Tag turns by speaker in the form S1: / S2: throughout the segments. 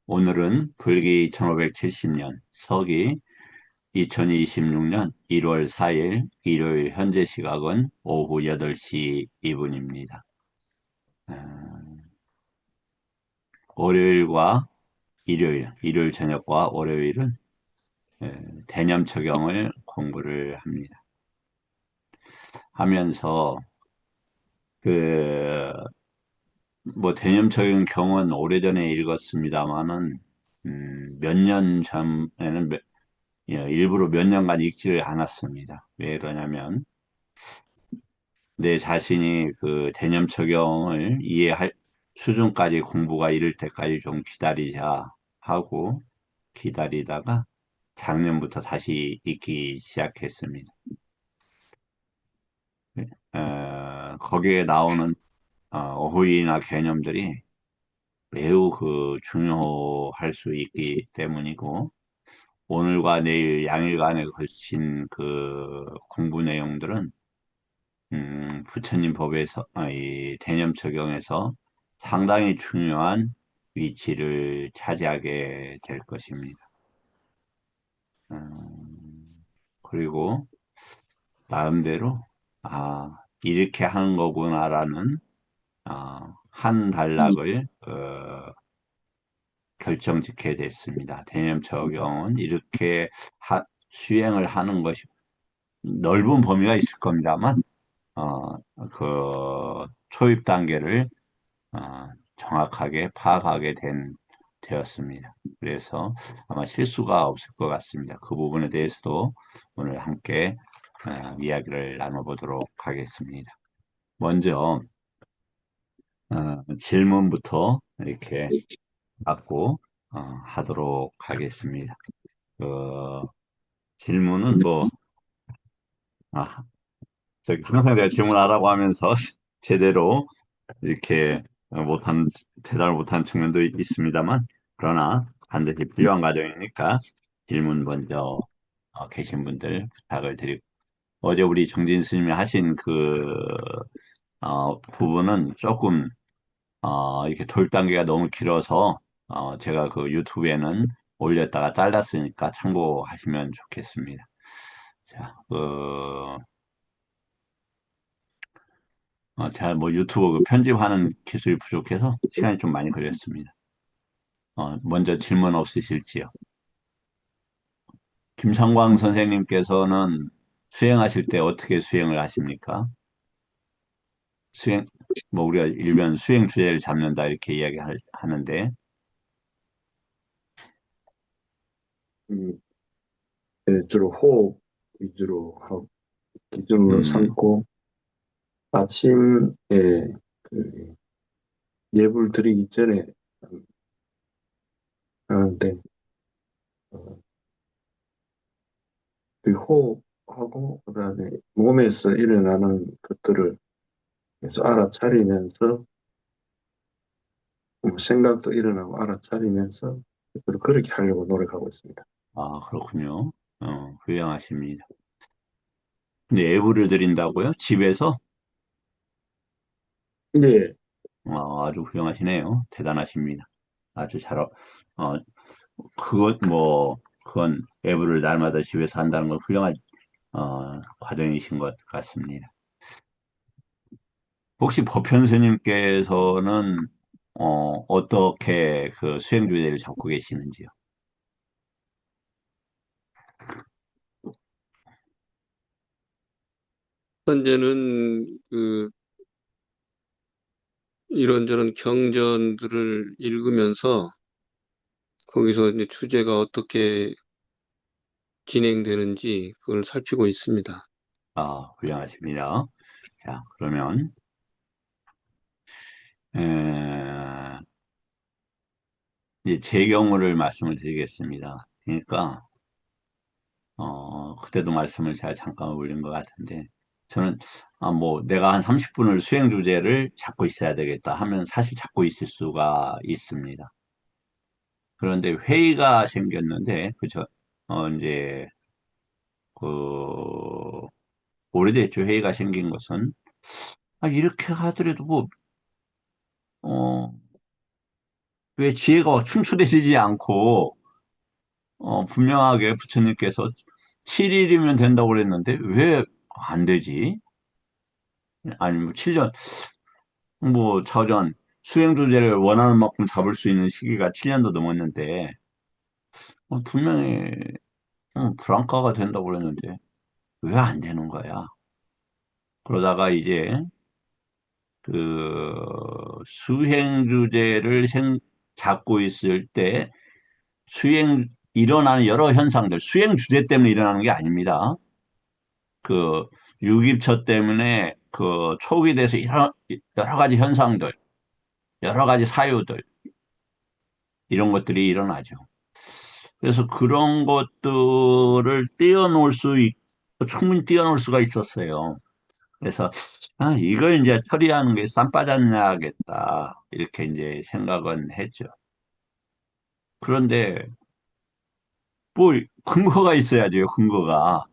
S1: 오늘은 불기 2570년, 서기 2026년 1월 4일 일요일 현재 시각은 오후 8시 2분입니다. 월요일과 일요일 저녁과 월요일은 대념처경을 공부를 합니다. 하면서 그 대념처경 경은 오래전에 읽었습니다마는 몇 년 전에는 일부러 몇 년간 읽지를 않았습니다. 왜 그러냐면 내 자신이 그 대념 적용을 이해할 수준까지 공부가 이를 때까지 좀 기다리자 하고 기다리다가 작년부터 다시 읽기 시작했습니다. 거기에 나오는 어휘나 개념들이 매우 중요할 수 있기 때문이고 오늘과 내일 양일간에 걸친 공부 내용들은 부처님 법에서, 이 대념 적용에서 상당히 중요한 위치를 차지하게 될 것입니다. 그리고 나름대로, 이렇게 하는 거구나라는, 한 단락을, 결정 짓게 됐습니다. 대념 적용은 이렇게 수행을 하는 것이 넓은 범위가 있을 겁니다만, 어, 초입 단계를 정확하게 파악하게 되었습니다. 그래서 아마 실수가 없을 것 같습니다. 그 부분에 대해서도 오늘 함께 이야기를 나눠보도록 하겠습니다. 먼저 질문부터 이렇게 받고 하도록 하겠습니다. 그 질문은 아, 항상 내가 질문하라고 하면서 제대로 이렇게 대답을 못한 측면도 있습니다만, 그러나 반드시 필요한 과정이니까 질문 먼저 계신 분들 부탁을 드리고, 어제 우리 정진 스님이 하신 부분은 조금, 이렇게 도입 단계가 너무 길어서, 제가 그 유튜브에는 올렸다가 잘랐으니까 참고하시면 좋겠습니다. 자, 제가 유튜브 편집하는 기술이 부족해서 시간이 좀 많이 걸렸습니다. 먼저 질문 없으실지요? 김성광 선생님께서는 수행하실 때 어떻게 수행을 하십니까? 수행, 우리가 일변 수행 주제를 잡는다 이렇게 이야기하는데,
S2: 음, 주로 호흡 위주로 하고 기준으로
S1: 음,
S2: 삼고 아침에 그 예불 드리기 전에 하는데 어, 그 호흡하고 그다음에 몸에서 일어나는 것들을 계속 알아차리면서 생각도 일어나고 알아차리면서 그렇게 하려고 노력하고 있습니다.
S1: 그렇군요. 훌륭하십니다. 근데 예불을 드린다고요? 집에서?
S2: 예,
S1: 아주 훌륭하시네요. 대단하십니다. 아주 그건 예불을 날마다 집에서 한다는 건 훌륭한 과정이신 것 같습니다. 혹시 법현 스님께서는 어떻게 그 수행 주제를 잡고 계시는지요?
S3: 현재는 이런저런 경전들을 읽으면서 거기서 이제 주제가 어떻게 진행되는지 그걸 살피고 있습니다.
S1: 훌륭하십니다. 자, 그러면 에, 이제 제 경우를 말씀을 드리겠습니다. 그러니까 그때도 말씀을 제가 잠깐 올린 것 같은데 저는 내가 한 30분을 수행 주제를 잡고 있어야 되겠다 하면 사실 잡고 있을 수가 있습니다. 그런데 회의가 생겼는데, 그죠? 이제, 그, 오래됐죠. 회의가 생긴 것은. 이렇게 하더라도 어, 왜 지혜가 충출해지지 않고, 분명하게 부처님께서 7일이면 된다고 그랬는데, 왜 안 되지? 아니, 뭐, 7년, 뭐, 자전, 수행조제를 원하는 만큼 잡을 수 있는 시기가 7년도 넘었는데, 분명히, 불안가가 된다고 그랬는데, 왜 안 되는 거야? 그러다가 이제, 수행주제를 잡고 있을 때, 일어나는 여러 현상들, 수행주제 때문에 일어나는 게 아닙니다. 그, 유깁처 때문에 촉이 돼서 여러 가지 현상들, 여러 가지 사유들, 이런 것들이 일어나죠. 그래서 그런 것들을 충분히 떼어놓을 수가 있었어요. 그래서, 이걸 이제 처리하는 게 쌈바졌냐겠다. 이렇게 이제 생각은 했죠. 그런데, 뭐, 근거가 있어야죠, 근거가.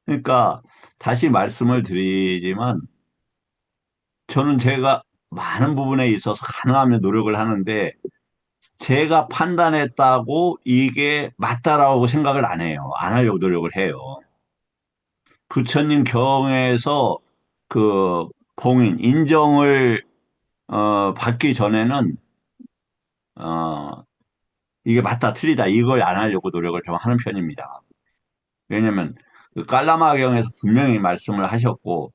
S1: 그러니까, 다시 말씀을 드리지만, 저는 제가 많은 부분에 있어서 가능하면 노력을 하는데, 제가 판단했다고 이게 맞다라고 생각을 안 해요. 안 하려고 노력을 해요. 부처님 경에서 그 인정을 받기 전에는 어, 이게 맞다 틀리다 이걸 안 하려고 노력을 좀 하는 편입니다. 왜냐면 그 깔라마경에서 분명히 말씀을 하셨고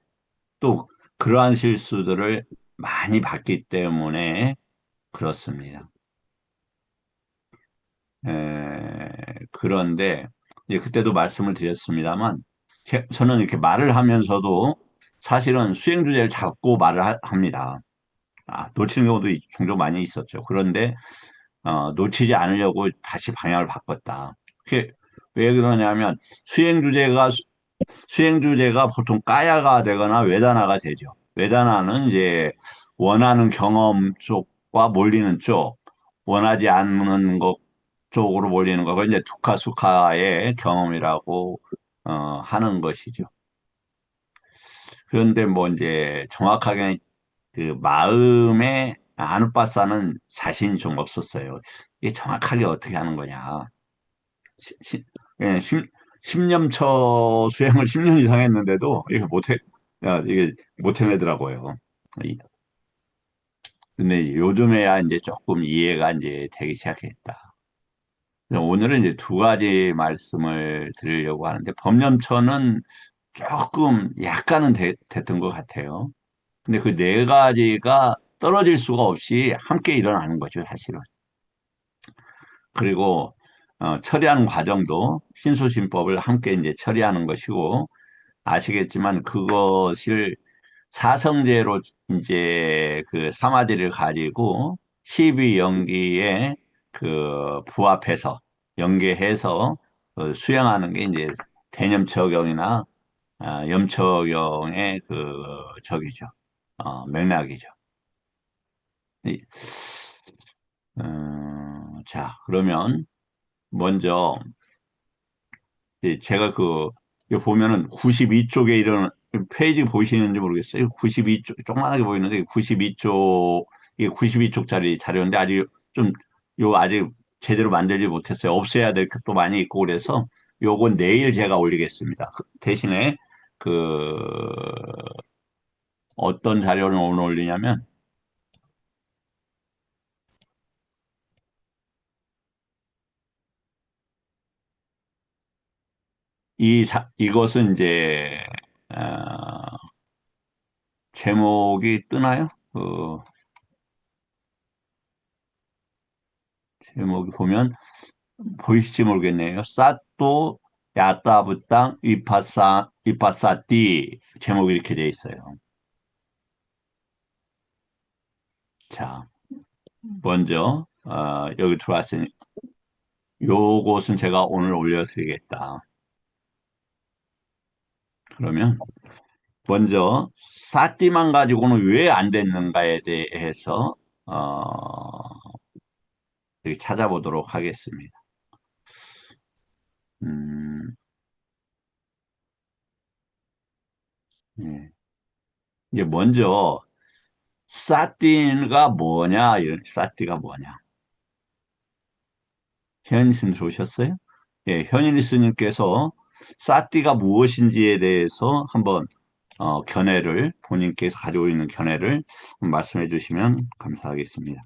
S1: 또 그러한 실수들을 많이 봤기 때문에 그렇습니다. 그런데 이제 그때도 말씀을 드렸습니다만 저는 이렇게 말을 하면서도 사실은 수행 주제를 잡고 말을 합니다. 놓치는 경우도 종종 많이 있었죠. 그런데 놓치지 않으려고 다시 방향을 바꿨다. 그게 왜 그러냐면 수행 주제가 수행 주제가 보통 까야가 되거나 외다나가 되죠. 외다나는 이제 원하는 경험 쪽과 몰리는 쪽, 원하지 않는 것 쪽으로 몰리는 거고 이제 두카 수카의 경험이라고 하는 것이죠. 그런데 뭐 이제 정확하게 그 마음의 아누빠사는 자신이 좀 없었어요. 이게 정확하게 어떻게 하는 거냐. 시, 시, 예, 10년처 수행을 10년 이상 했는데도 이게 못 해내더라고요. 이- 근데 요즘에야 이제 조금 이해가 이제 되기 시작했다. 그래서 오늘은 이제 두 가지 말씀을 드리려고 하는데, 법념처는 조금 약간은 됐던 것 같아요. 근데 그 네 가지가 떨어질 수가 없이 함께 일어나는 거죠, 사실은. 그리고 처리하는 과정도 신소신법을 함께 이제 처리하는 것이고 아시겠지만 그것을 사성제로 이제 그 사마디를 가지고 12연기에 부합해서 연계해서 수행하는 게 이제 대념처경이나 염처경의 저기죠. 맥락이죠. 이- 자, 그러면 먼저 제가 이거 보면은 92쪽에 이런 페이지 보이시는지 모르겠어요. 92쪽 조그만하게 보이는데 92쪽 이게 92쪽짜리 자료인데 아직 제대로 만들지 못했어요. 없애야 될 것도 많이 있고 그래서 요건 내일 제가 올리겠습니다. 대신에 그 어떤 자료를 오늘 올리냐면 이것은 이제 어, 제목이 뜨나요? 제목이 보면 보이실지 모르겠네요. 사또 야따부땅 위파사띠 제목이 이렇게 되어 있어요. 자, 먼저 여기 들어왔으니 요것은 제가 오늘 올려드리겠다. 그러면 먼저 사띠만 가지고는 왜 안 됐는가에 대해서 여기 찾아보도록 하겠습니다. 음, 예. 이제 먼저 사띠가 뭐냐? 이런 사띠가 뭐냐? 현일 스님 들어오셨어요? 예, 현일 스님께서 사띠가 무엇인지에 대해서 한번 견해를 본인께서 가지고 있는 견해를 말씀해 주시면 감사하겠습니다.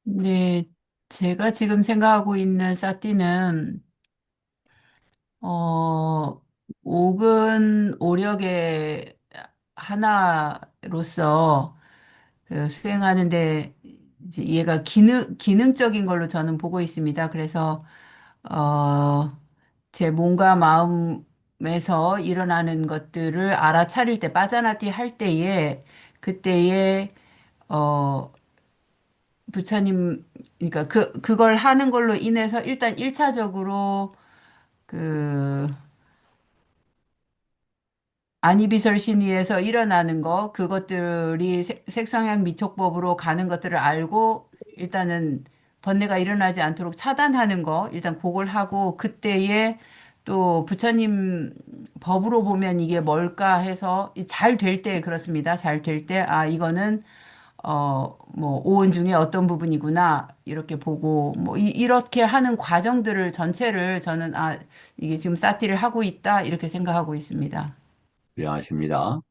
S4: 네, 제가 지금 생각하고 있는 사띠는, 어, 옥은 오력의 하나로서 그 수행하는데 이제 얘가 기능적인 걸로 저는 보고 있습니다. 그래서, 어, 제 몸과 마음에서 일어나는 것들을 알아차릴 때, 빠자나띠 할 때에, 그때에, 어, 부처님, 그러니까 그걸 하는 걸로 인해서 일단 1차적으로 그 안이비설신이에서 일어나는 거, 그것들이 색성향 미촉법으로 가는 것들을 알고 일단은 번뇌가 일어나지 않도록 차단하는 거, 일단 그걸 하고 그때에 또 부처님 법으로 보면 이게 뭘까 해서 잘 될 때 그렇습니다. 잘 될 때, 아, 이거는 뭐, 오온 중에 어떤 부분이구나, 이렇게 보고, 뭐, 이렇게 하는 과정들을 전체를 저는, 아, 이게 지금 사티를 하고 있다, 이렇게 생각하고 있습니다.
S1: 훌륭하십니다.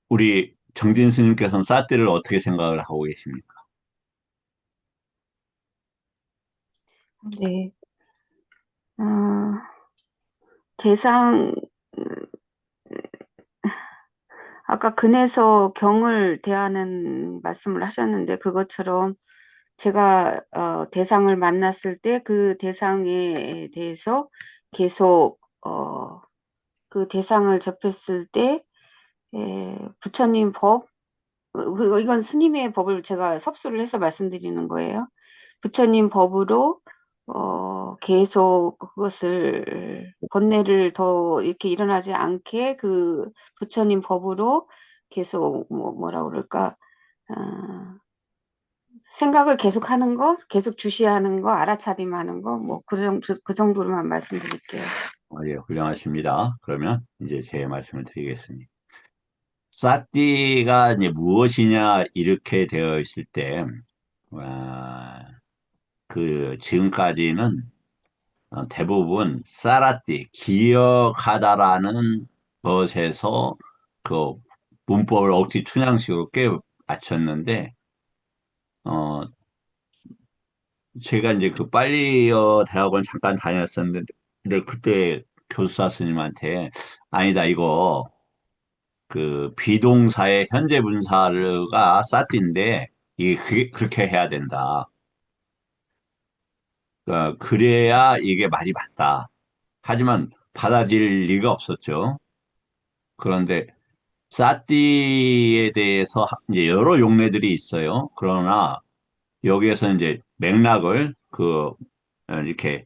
S1: 우리 정진 스님께서는 사띠를 어떻게 생각을 하고 계십니까?
S5: 네. 어, 대상, 아까 근에서 경을 대하는 말씀을 하셨는데, 그것처럼 제가 대상을 만났을 때 그 대상에 대해서 계속 그 대상을 접했을 때 부처님 법, 이건 스님의 법을 제가 섭수를 해서 말씀드리는 거예요. 부처님 법으로 계속 그것을 번뇌를 더 이렇게 일어나지 않게 그 부처님 법으로 계속 뭐라 그럴까 생각을 계속 하는 거, 계속 주시하는 거, 알아차림하는 거, 뭐 그 정도로만 말씀드릴게요.
S1: 예, 훌륭하십니다. 그러면 이제 제 말씀을 드리겠습니다. 사띠가 이제 무엇이냐 이렇게 되어 있을 때, 아, 그 지금까지는 대부분 사라띠, 기억하다라는 것에서 그 문법을 억지 춘향식으로 꽤 맞췄는데, 어, 제가 이제 그 빨리어 대학원 잠깐 다녔었는데, 그때 교수사 스님한테, 아니다, 이거, 그 비동사의 현재 분사가 사띠인데, 이게 그렇게 해야 된다. 그래야 이게 말이 맞다. 하지만 받아들일 리가 없었죠. 그런데 사띠에 대해서 이제 여러 용례들이 있어요. 그러나 여기에서 이제 맥락을 이렇게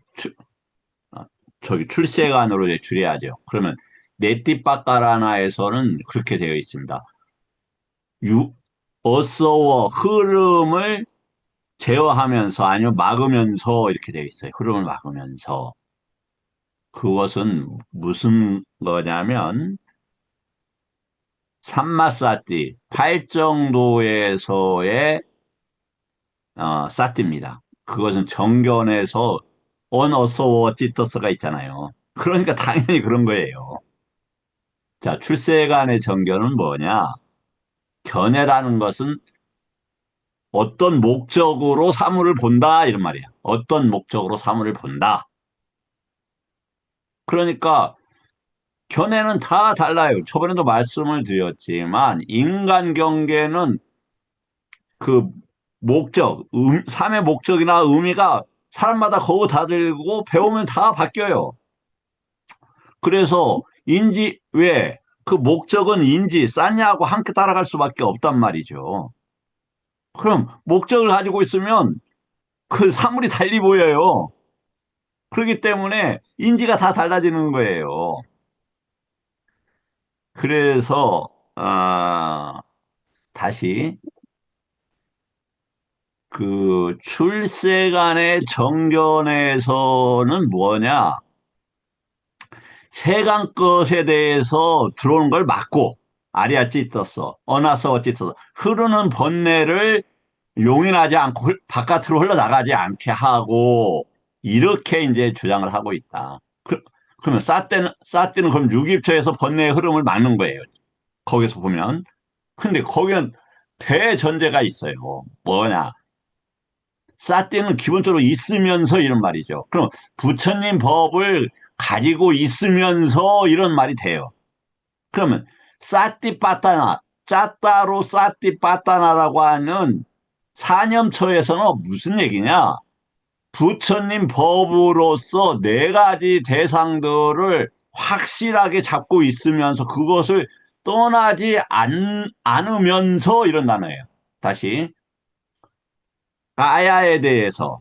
S1: 저기 출세관으로 이제 줄여야죠. 그러면 네띠빠까라나에서는 그렇게 되어 있습니다. 유, 어서워 흐름을 제어하면서 아니면 막으면서 이렇게 되어 있어요. 흐름을 막으면서. 그것은 무슨 거냐면 삼마사띠, 팔정도에서의 사띠입니다. 그것은 정견에서 언어서워 찌떠스가 있잖아요. 그러니까 당연히 그런 거예요. 자, 출세간의 정견은 뭐냐? 견해라는 것은 어떤 목적으로 사물을 본다 이런 말이야. 어떤 목적으로 사물을 본다. 그러니까 견해는 다 달라요. 저번에도 말씀을 드렸지만 인간 경계는 그 목적, 삶의 목적이나 의미가 사람마다 거의 다르고 배우면 다 바뀌어요. 그래서 왜? 그 목적은 쌌냐고 함께 따라갈 수밖에 없단 말이죠. 그럼 목적을 가지고 있으면 그 사물이 달리 보여요. 그렇기 때문에 인지가 다 달라지는 거예요. 그래서 다시 그 출세간의 정견에서는 뭐냐? 세간 것에 대해서 들어오는 걸 막고 아리아 찌떴어, 어나서워 찌떴어, 흐르는 번뇌를 용인하지 않고 바깥으로 흘러나가지 않게 하고 이렇게 이제 주장을 하고 있다. 그러면 싸띠는 그럼 유기처에서 번뇌의 흐름을 막는 거예요. 거기서 보면. 근데 거기는 대전제가 있어요. 뭐냐? 싸띠는 기본적으로 있으면서 이런 말이죠. 그럼 부처님 법을 가지고 있으면서 이런 말이 돼요. 그러면 싸띠빠따나, 짜따로 싸띠빠따나라고 하는 사념처에서는 무슨 얘기냐? 부처님 법으로서 네 가지 대상들을 확실하게 잡고 있으면서 그것을 떠나지 않으면서 이런 단어예요. 다시. 까야에 대해서.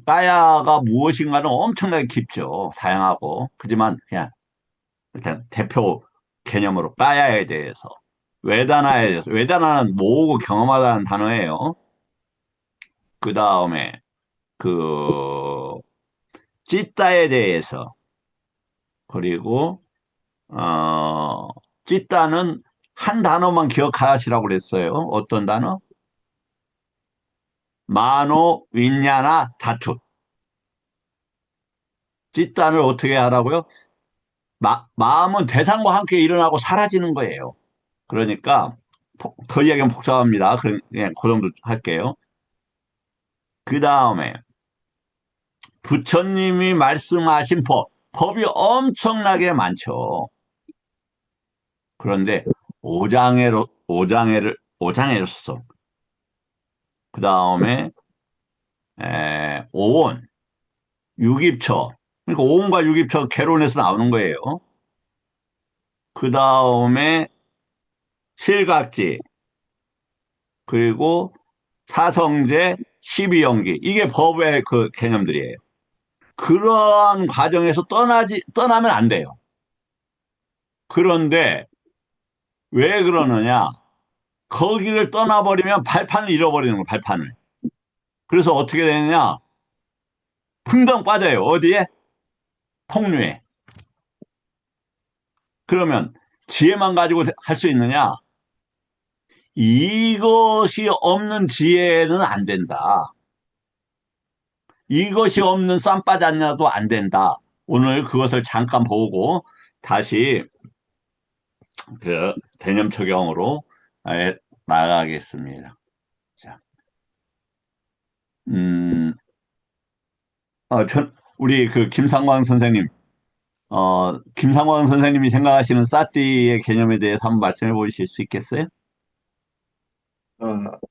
S1: 까야가 무엇인가는 엄청나게 깊죠. 다양하고. 하지만 그냥 일단 대표 개념으로 까야에 대해서. 외다나에 대해서. 외다나는 모으고 경험하다는 단어예요. 그 다음에 그 찌따에 대해서. 그리고 찌따는 한 단어만 기억하시라고 그랬어요. 어떤 단어? 마노 윈냐나 다투. 찌따를 어떻게 하라고요? 마음은 대상과 함께 일어나고 사라지는 거예요. 그러니까 더 이야기하면 복잡합니다. 그냥 그 정도 할게요. 그 다음에 부처님이 말씀하신 법이 엄청나게 많죠. 그런데 오장애로서 그 다음에 오온, 육입처. 그러니까 오온과 육입처 개론에서 나오는 거예요. 그 다음에 실각지, 그리고 사성제, 십이연기. 이게 법의 그 개념들이에요. 그러한 과정에서 떠나면 안 돼요. 그런데 왜 그러느냐? 거기를 떠나버리면 발판을 잃어버리는 거예요, 발판을. 그래서 어떻게 되느냐? 풍덩 빠져요. 어디에? 폭류에. 그러면 지혜만 가지고 할 수 있느냐? 이것이 없는 지혜는 안 된다. 이것이 없는 쌈바잔냐도 안 된다. 오늘 그것을 잠깐 보고 다시 그 개념 적용으로 나가겠습니다. 자, 우리 그 김상광 선생님, 김상광 선생님이 생각하시는 사띠의 개념에 대해서 한번 말씀해 보실 수 있겠어요?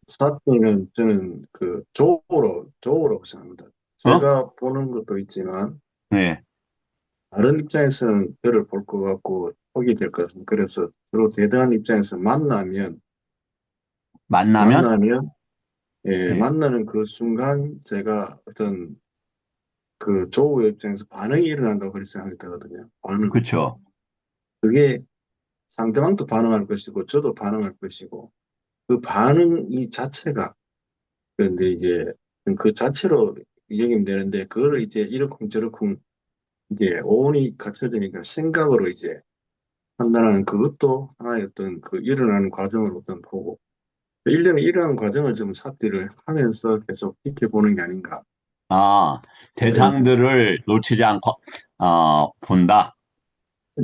S2: 스타팅은 저는 그 조어라고 생각합니다. 제가 보는 것도 있지만
S1: 네,
S2: 다른 입장에서는 저를 볼 것 같고 포기 될 것 같습니다. 그래서 서로 대등한 입장에서 만나면
S1: 만나면,
S2: 예,
S1: 네,
S2: 만나는 그 순간 제가 어떤 그 조우의 입장에서 반응이 일어난다고 그렇게 생각이 되거든요.
S1: 그렇죠.
S2: 그게 상대방도 반응할 것이고 저도 반응할 것이고 그 반응 이 자체가 그런데 이제 그 자체로 여기면 되는데 그거를 이제 이러쿵저러쿵 이게 오온이 갖춰지니까 생각으로 이제 판단하는 그것도 하나의 어떤 그 일어나는 과정을 어떤 보고 일련의 일어나는 과정을 좀 삽입을 하면서 계속 지켜보는 게 아닌가. 이런
S1: 대상들을 놓치지 않고, 본다.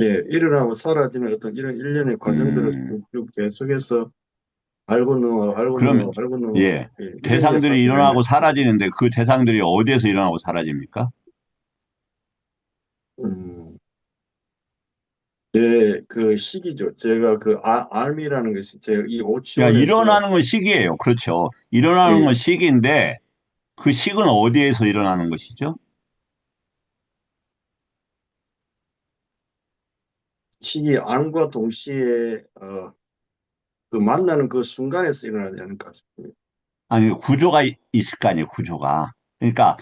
S2: 예, 일어나고 사라지는 어떤 이런 일련의 과정들을 쭉 계속해서 알고 넘어, 알고
S1: 그러면,
S2: 넘어, 알고 넘어,
S1: 예,
S2: 예, 이런 게
S1: 대상들이
S2: 사실은,
S1: 일어나고 사라지는데 그 대상들이 어디에서 일어나고 사라집니까?
S2: 음, 제 그 시기죠. 제가 그 알미라는 것이 제 이
S1: 그러니까
S2: 오치원에서
S1: 일어나는 건 시기예요. 그렇죠. 일어나는 건
S2: 예,
S1: 시기인데 그 식은 어디에서 일어나는 것이죠?
S2: 시기 암과 동시에 그 만나는 그 순간에서 일어나지 않을까 싶습니다.
S1: 아니, 구조가 있을 거 아니에요, 구조가. 그러니까,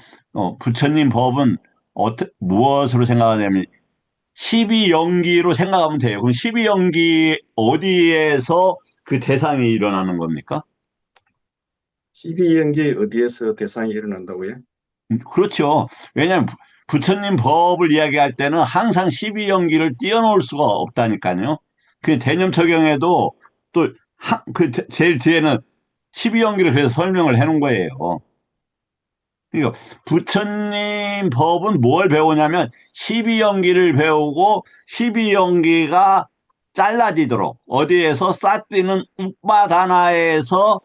S1: 부처님 법은 무엇으로 생각하냐면, 12연기로 생각하면 돼요. 그럼 12연기 어디에서 그 대상이 일어나는 겁니까?
S2: 12연계 어디에서 대상이 일어난다고요?
S1: 그렇죠. 왜냐하면 부처님 법을 이야기할 때는 항상 12연기를 띄워놓을 수가 없다니까요. 그 대념 적용에도 또, 제일 뒤에는 십이연기를 그래서 설명을 해놓은 거예요. 그러니까 부처님 법은 뭘 배우냐면 십이연기를 배우고 십이연기가 잘라지도록 어디에서 사띠는 우빠다나에서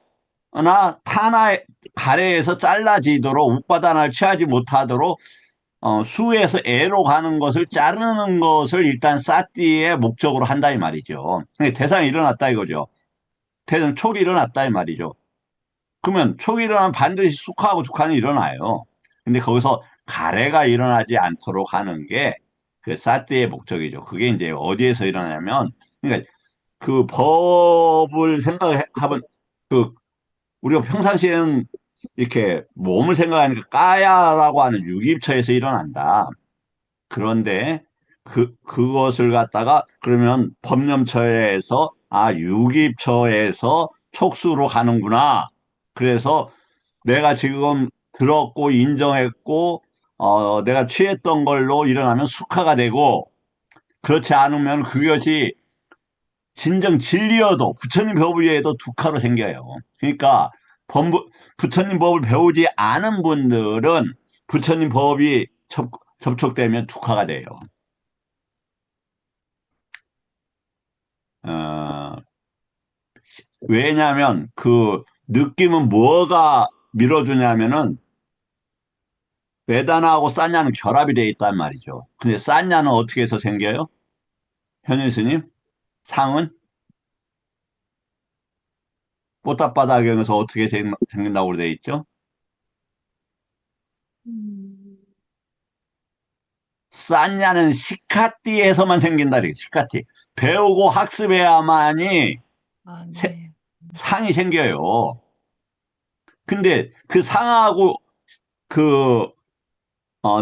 S1: 나 타나 가래에서 잘라지도록 우빠다나를 취하지 못하도록 수에서 애로 가는 것을 자르는 것을 일단 사띠의 목적으로 한다 이 말이죠. 그러니까 대상이 일어났다 이거죠. 대상 촉이 일어났다 이 말이죠. 그러면 촉이 일어나면 반드시 숙하고 죽하는 일어나요. 근데 거기서 가래가 일어나지 않도록 하는 게 그 사띠의 목적이죠. 그게 이제 어디에서 일어나냐면, 그러니까 그 법을 생각하면, 그, 우리가 평상시에는 이렇게 몸을 생각하니까 까야라고 하는 유기입처에서 일어난다. 그런데 그것을 갖다가 그러면 법념처에서, 유기입처에서 촉수로 가는구나. 그래서 내가 지금 들었고 인정했고 내가 취했던 걸로 일어나면 숙화가 되고 그렇지 않으면 그것이 진정 진리여도 부처님 법 위에도 두카로 생겨요. 그러니까 부처님 법을 배우지 않은 분들은 부처님 법이 접촉되면 두카가 돼요. 어, 왜냐하면 그 느낌은 뭐가 밀어주냐면은 외다나하고 산냐는 결합이 돼 있단 말이죠. 근데 산냐는 어떻게 해서 생겨요? 현일 스님? 상은? 뽀따바닥에서 어떻게 생긴다고 돼 있죠? 산냐는 시카띠에서만 생긴다. 시카띠. 배우고 학습해야만이
S4: 아,
S1: 세-
S4: 네.
S1: 상이 생겨요. 근데 그 상하고 그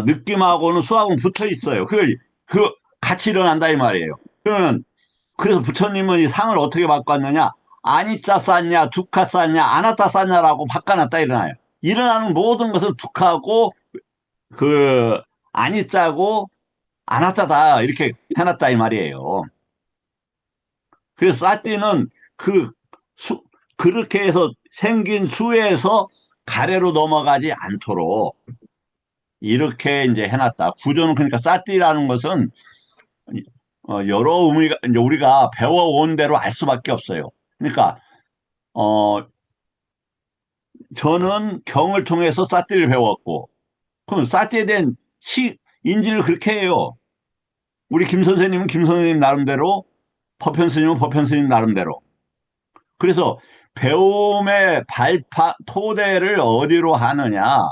S1: 느낌하고는 수하고는 붙어 있어요. 그 같이 일어난다 이 말이에요. 그러면 그래서 부처님은 이 상을 어떻게 바꿨느냐? 아니짜 쌌냐, 두카 쌌냐, 아나타 쌌냐라고 바꿔놨다 일어나요. 일어나는 모든 것은 두카고 그 아니짜고 아나타다 이렇게 해놨다 이 말이에요. 그래서 사띠는 그 수, 그렇게 해서 생긴 수에서 가래로 넘어가지 않도록 이렇게 이제 해놨다. 구조는 그러니까 사띠라는 것은 여러 의미가 이제 우리가 배워온 대로 알 수밖에 없어요. 그러니까 어 저는 경을 통해서 사띠를 배웠고 그럼 사띠에 대한 인지를 그렇게 해요. 우리 김 선생님은 김 선생님 나름대로 법현 스님은 법현 스님 나름대로. 그래서 배움의 토대를 어디로 하느냐?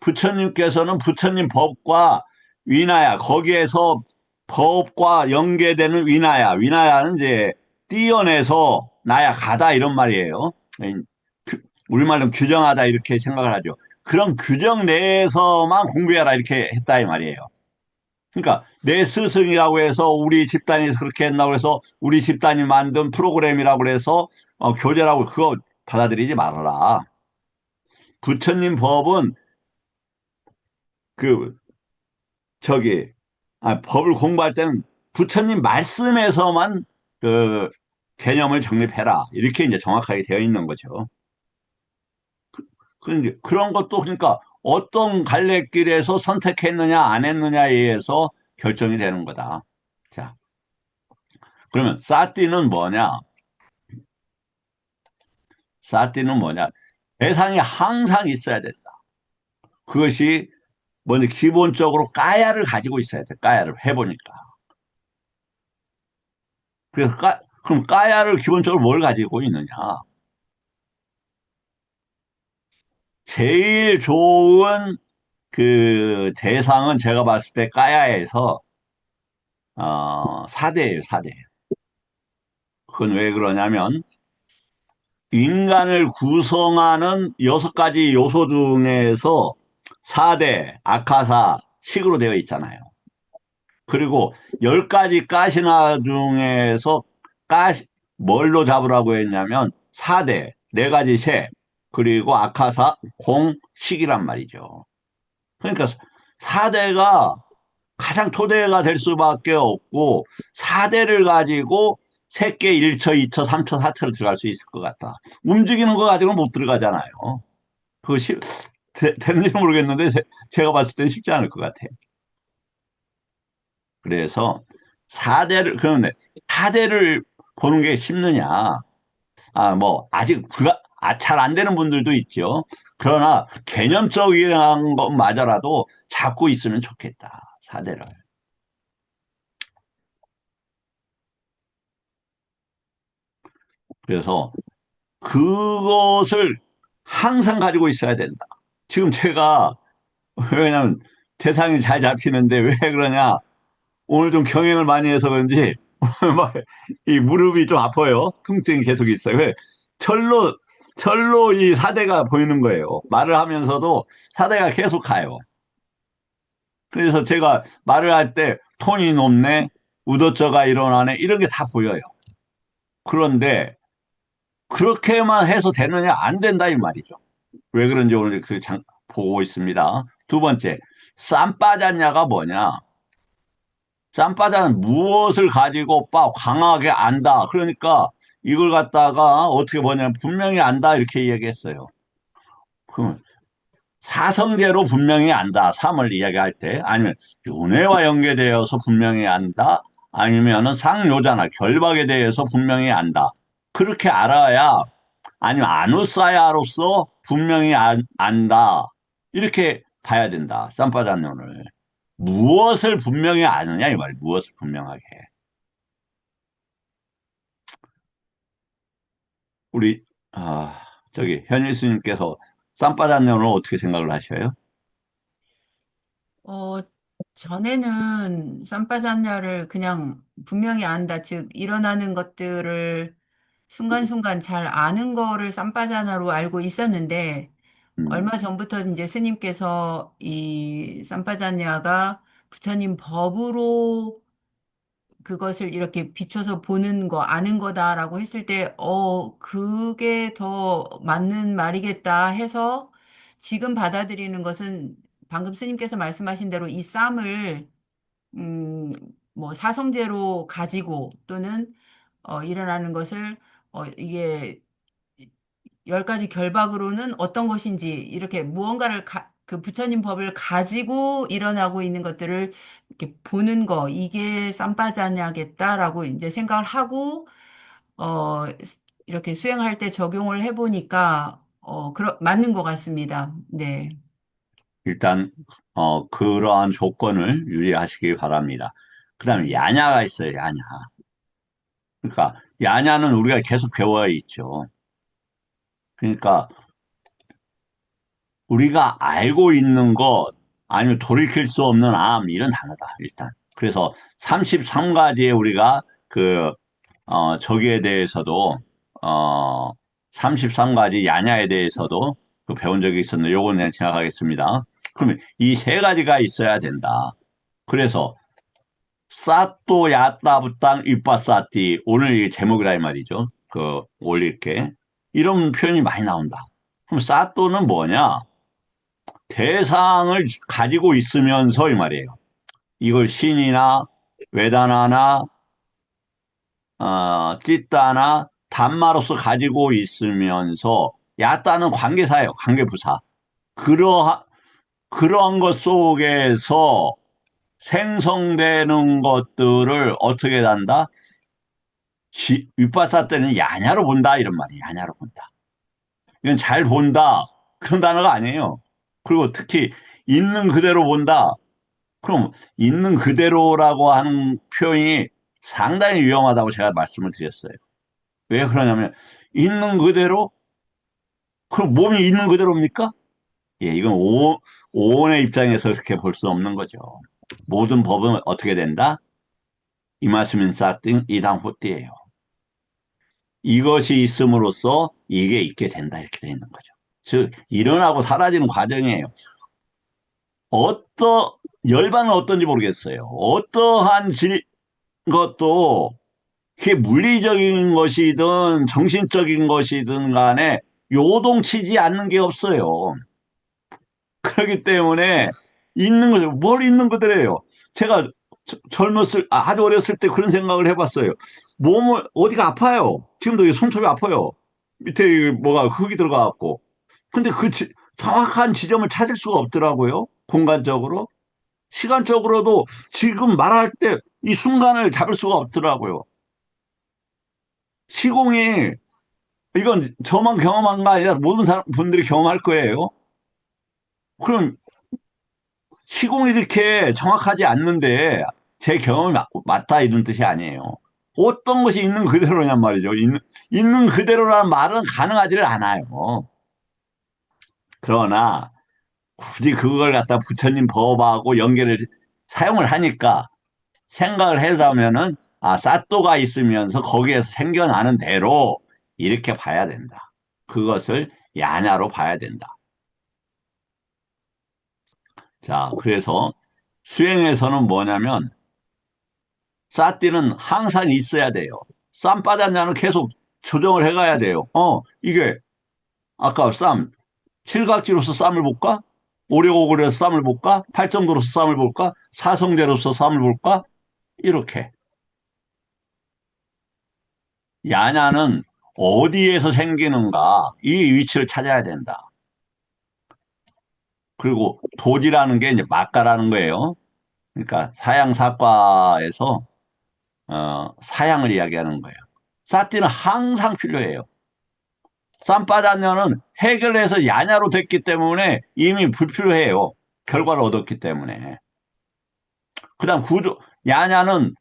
S1: 부처님께서는 부처님 법과 위나야, 거기에서 법과 연계되는 위나야는 이제 띄어내서 나야 가다 이런 말이에요. 우리말로 규정하다 이렇게 생각을 하죠. 그런 규정 내에서만 공부해라 이렇게 했다 이 말이에요. 그러니까 내 스승이라고 해서 우리 집단에서 그렇게 했다고 해서 우리 집단이 만든 프로그램이라고 해서 교재라고 그거 받아들이지 말아라. 부처님 법은 그 저기 법을 공부할 때는 부처님 말씀에서만 그 개념을 정립해라. 이렇게 이제 정확하게 되어 있는 거죠. 그런 것도 그러니까 어떤 갈래길에서 선택했느냐 안 했느냐에 의해서 결정이 되는 거다. 자, 그러면 사띠는 뭐냐? 사띠는 뭐냐? 대상이 항상 있어야 된다. 그것이 먼저 기본적으로 까야를 가지고 있어야 돼. 까야를 해보니까. 그래서 그럼 까야를 기본적으로 뭘 가지고 있느냐? 제일 좋은 그 대상은 제가 봤을 때 까야에서 사대예요, 사대. 그건 왜 그러냐면 인간을 구성하는 6가지 요소 중에서 4대, 아카사, 식으로 되어 있잖아요. 그리고 10가지 가시나 중에서 뭘로 잡으라고 했냐면 4대, 4가지 색, 그리고 아카사, 공, 식이란 말이죠. 그러니까 4대가 가장 토대가 될 수밖에 없고 4대를 가지고 새끼 1초, 2초, 3초, 4초로 들어갈 수 있을 것 같다. 움직이는 거 가지고는 못 들어가잖아요. 그거 되는지 모르겠는데 제가 봤을 땐 쉽지 않을 것 같아요. 그래서 4대를, 그런데 4대를 보는 게 쉽느냐? 뭐, 아직 잘 안 되는 분들도 있죠. 그러나 개념적인 것마저라도 잡고 있으면 좋겠다. 4대를. 그래서 그것을 항상 가지고 있어야 된다. 지금 제가, 왜냐면 대상이 잘 잡히는데 왜 그러냐? 오늘 좀 경행을 많이 해서 그런지 막 이 무릎이 좀 아파요. 통증이 계속 있어요. 왜? 절로 절로 이 사대가 보이는 거예요. 말을 하면서도 사대가 계속 가요. 그래서 제가 말을 할 때 톤이 높네, 우도저가 일어나네, 이런 게 다 보여요. 그런데 그렇게만 해서 되느냐? 안 된다 이 말이죠. 왜 그런지 오늘 보고 있습니다. 두 번째, 쌈빠졌냐가 뭐냐? 쌈바다는 무엇을 가지고 강하게 안다. 그러니까 이걸 갖다가 어떻게 보냐면 분명히 안다 이렇게 얘기했어요. 그럼 사성제로 분명히 안다. 삼을 이야기할 때 아니면 윤회와 연계되어서 분명히 안다. 아니면은 상요자나 결박에 대해서 분명히 안다. 그렇게 알아야 아니면 아누사야로서 분명히 안다. 이렇게 봐야 된다. 쌈바다론을. 무엇을 분명히 아느냐 이 말이에요. 무엇을 분명하게. 우리 저기 현일 스님께서 쌈바다론을 어떻게 생각을 하셔요?
S4: 어, 전에는 쌈바잔냐를 그냥 분명히 안다. 즉, 일어나는 것들을 순간순간 잘 아는 거를 쌈바자나로 알고 있었는데,
S1: 음,
S4: 얼마 전부터 이제 스님께서 이 쌈바자냐가 부처님 법으로 그것을 이렇게 비춰서 보는 거, 아는 거다라고 했을 때, 그게 더 맞는 말이겠다 해서 지금 받아들이는 것은 방금 스님께서 말씀하신 대로 이 쌈을, 음, 뭐 사성제로 가지고 또는, 일어나는 것을, 이게 10가지 결박으로는 어떤 것인지 이렇게 무언가를 그 부처님 법을 가지고 일어나고 있는 것들을 이렇게 보는 거 이게 쌈바자냐겠다라고 이제 생각을 하고 어 이렇게 수행할 때 적용을 해보니까 맞는 것 같습니다. 네.
S1: 일단 그러한 조건을 유의하시기 바랍니다. 그다음에
S4: 네.
S1: 야냐가 있어요. 야냐. 그러니까 야냐는 우리가 계속 배워야 있죠. 그러니까 우리가 알고 있는 것 아니면 돌이킬 수 없는 암 이런 단어다. 일단. 그래서 33가지의 우리가 저기에 대해서도, 어, 33가지 야냐에 대해서도 배운 적이 있었는데, 요건 그냥 지나가겠습니다. 그러면 이 세 가지가 있어야 된다. 그래서, 싸또 야따 부땅 이빠싸띠. 오늘 이 제목이라 이 말이죠. 올릴게. 이런 표현이 많이 나온다. 그럼 싸또는 뭐냐? 대상을 가지고 있으면서 이 말이에요. 이걸 신이나 외다나나 찢다나 단마로서 가지고 있으면서 야따는 관계사예요. 관계부사. 그런 것 속에서 생성되는 것들을 어떻게 한다? 윗바사 때는 야냐로 본다 이런 말이에요. 야냐로 본다. 이건 잘 본다 그런 단어가 아니에요. 그리고 특히 있는 그대로 본다. 그럼 있는 그대로라고 하는 표현이 상당히 위험하다고 제가 말씀을 드렸어요. 왜 그러냐면 있는 그대로 그럼 몸이 있는 그대로입니까? 예, 이건 오온의 입장에서 그렇게 볼 수 없는 거죠. 모든 법은 어떻게 된다? 이마스민 사띵 이당호띠예요. 이것이 있음으로써 이게 있게 된다 이렇게 되어 있는 거죠. 즉 일어나고 사라지는 과정이에요. 열반은 어떤지 모르겠어요. 어떠한 것도 그게 물리적인 것이든 정신적인 것이든 간에 요동치지 않는 게 없어요. 그렇기 때문에 있는 거죠. 뭘 있는 그대로예요. 제가 아주 어렸을 때 그런 생각을 해봤어요. 몸을, 어디가 아파요. 지금도 이 손톱이 아파요. 밑에 뭐가 흙이 들어가갖고. 근데 정확한 지점을 찾을 수가 없더라고요. 공간적으로. 시간적으로도 지금 말할 때 이 순간을 잡을 수가 없더라고요. 시공이, 이건 저만 경험한 거 아니라 모든 분들이 경험할 거예요. 그럼 시공이 이렇게 정확하지 않는데 제 경험이 맞다 이런 뜻이 아니에요. 어떤 것이 있는 그대로냔 말이죠. 있는 그대로라는 말은 가능하지를 않아요. 그러나 굳이 그걸 갖다 부처님 법하고 연계를 사용을 하니까 생각을 해보면은 사또가 있으면서 거기에서 생겨나는 대로 이렇게 봐야 된다. 그것을 야냐로 봐야 된다. 자, 그래서 수행에서는 뭐냐면 사띠는 항상 있어야 돼요. 쌈바다냐는 계속 조정을 해가야 돼요. 이게 아까 칠각지로서 쌈을 볼까? 오려고그려서 쌈을 볼까? 팔정도로서 쌈을 볼까? 사성제로서 쌈을 볼까? 이렇게. 야냐는 어디에서 생기는가? 이 위치를 찾아야 된다. 그리고 도지라는 게 이제 막가라는 거예요. 그러니까 사양사과에서 사양을 이야기하는 거예요. 사띠는 항상 필요해요. 쌈바다녀는 해결해서 야냐로 됐기 때문에 이미 불필요해요. 결과를 얻었기 때문에. 그 다음 야냐는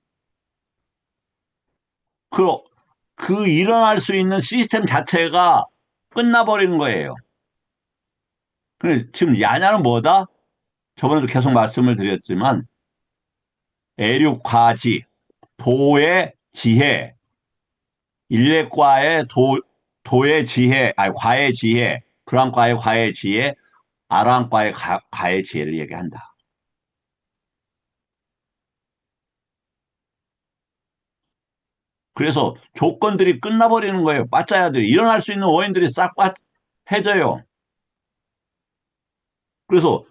S1: 그, 일어날 수 있는 시스템 자체가 끝나버리는 거예요. 근데 지금 야냐는 뭐다? 저번에도 계속 말씀을 드렸지만, 애륙과지, 도의 지혜, 일례과의 도의 지혜, 과의 지혜, 불안과의 과의 지혜, 아랑과의 과의 지혜를 얘기한다. 그래서 조건들이 끝나버리는 거예요. 빠짜야 돼. 일어날 수 있는 원인들이 싹 해져요. 그래서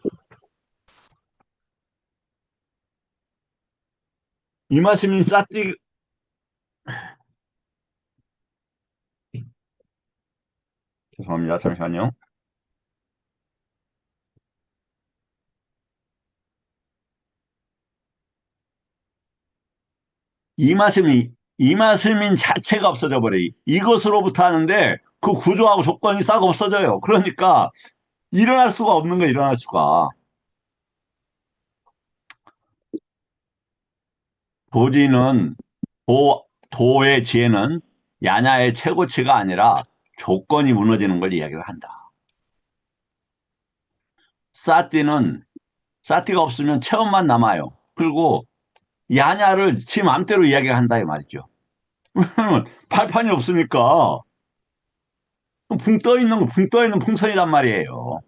S1: 이 말씀이 죄송합니다. 잠시만요. 이 말씀인 자체가 없어져 버려요. 이것으로부터 하는데 그 구조하고 조건이 싹 없어져요. 그러니까 일어날 수가 없는 거예요. 일어날 수가. 도지는 도의 지혜는 야냐의 최고치가 아니라 조건이 무너지는 걸 이야기를 한다. 사띠가 없으면 체험만 남아요. 그리고 야냐를 지 맘대로 이야기한다 이 말이죠. 발판이 없으니까 붕 떠 있는 풍선이란 말이에요.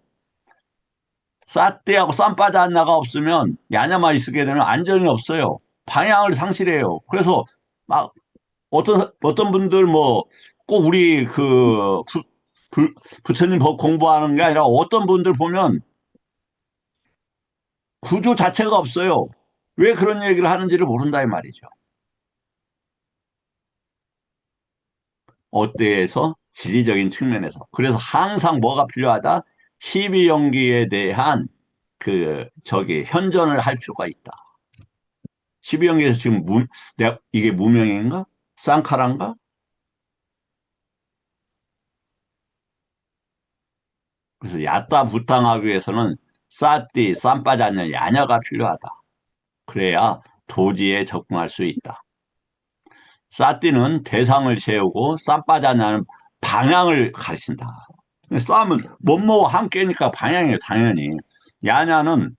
S1: 사띠하고 쌈바다나가 없으면 야냐만 있게 되면 안전이 없어요. 방향을 상실해요. 그래서 막 어떤 분들 꼭 우리 부처님 법 공부하는 게 아니라 어떤 분들 보면 구조 자체가 없어요. 왜 그런 얘기를 하는지를 모른다 이 말이죠. 어때에서 지리적인 측면에서. 그래서 항상 뭐가 필요하다? 12연기에 대한 현존을 할 필요가 있다. 12연기에서 지금 이게 무명인가? 쌍카란가? 그래서 야따 부탕하기 위해서는 사띠, 쌈바자는 야녀가 필요하다. 그래야 도지에 접근할 수 있다. 사띠는 대상을 세우고 쌈바자냐는 방향을 가르친다. 쌈은 뭐뭐와 함께니까 방향이에요, 당연히. 야냐는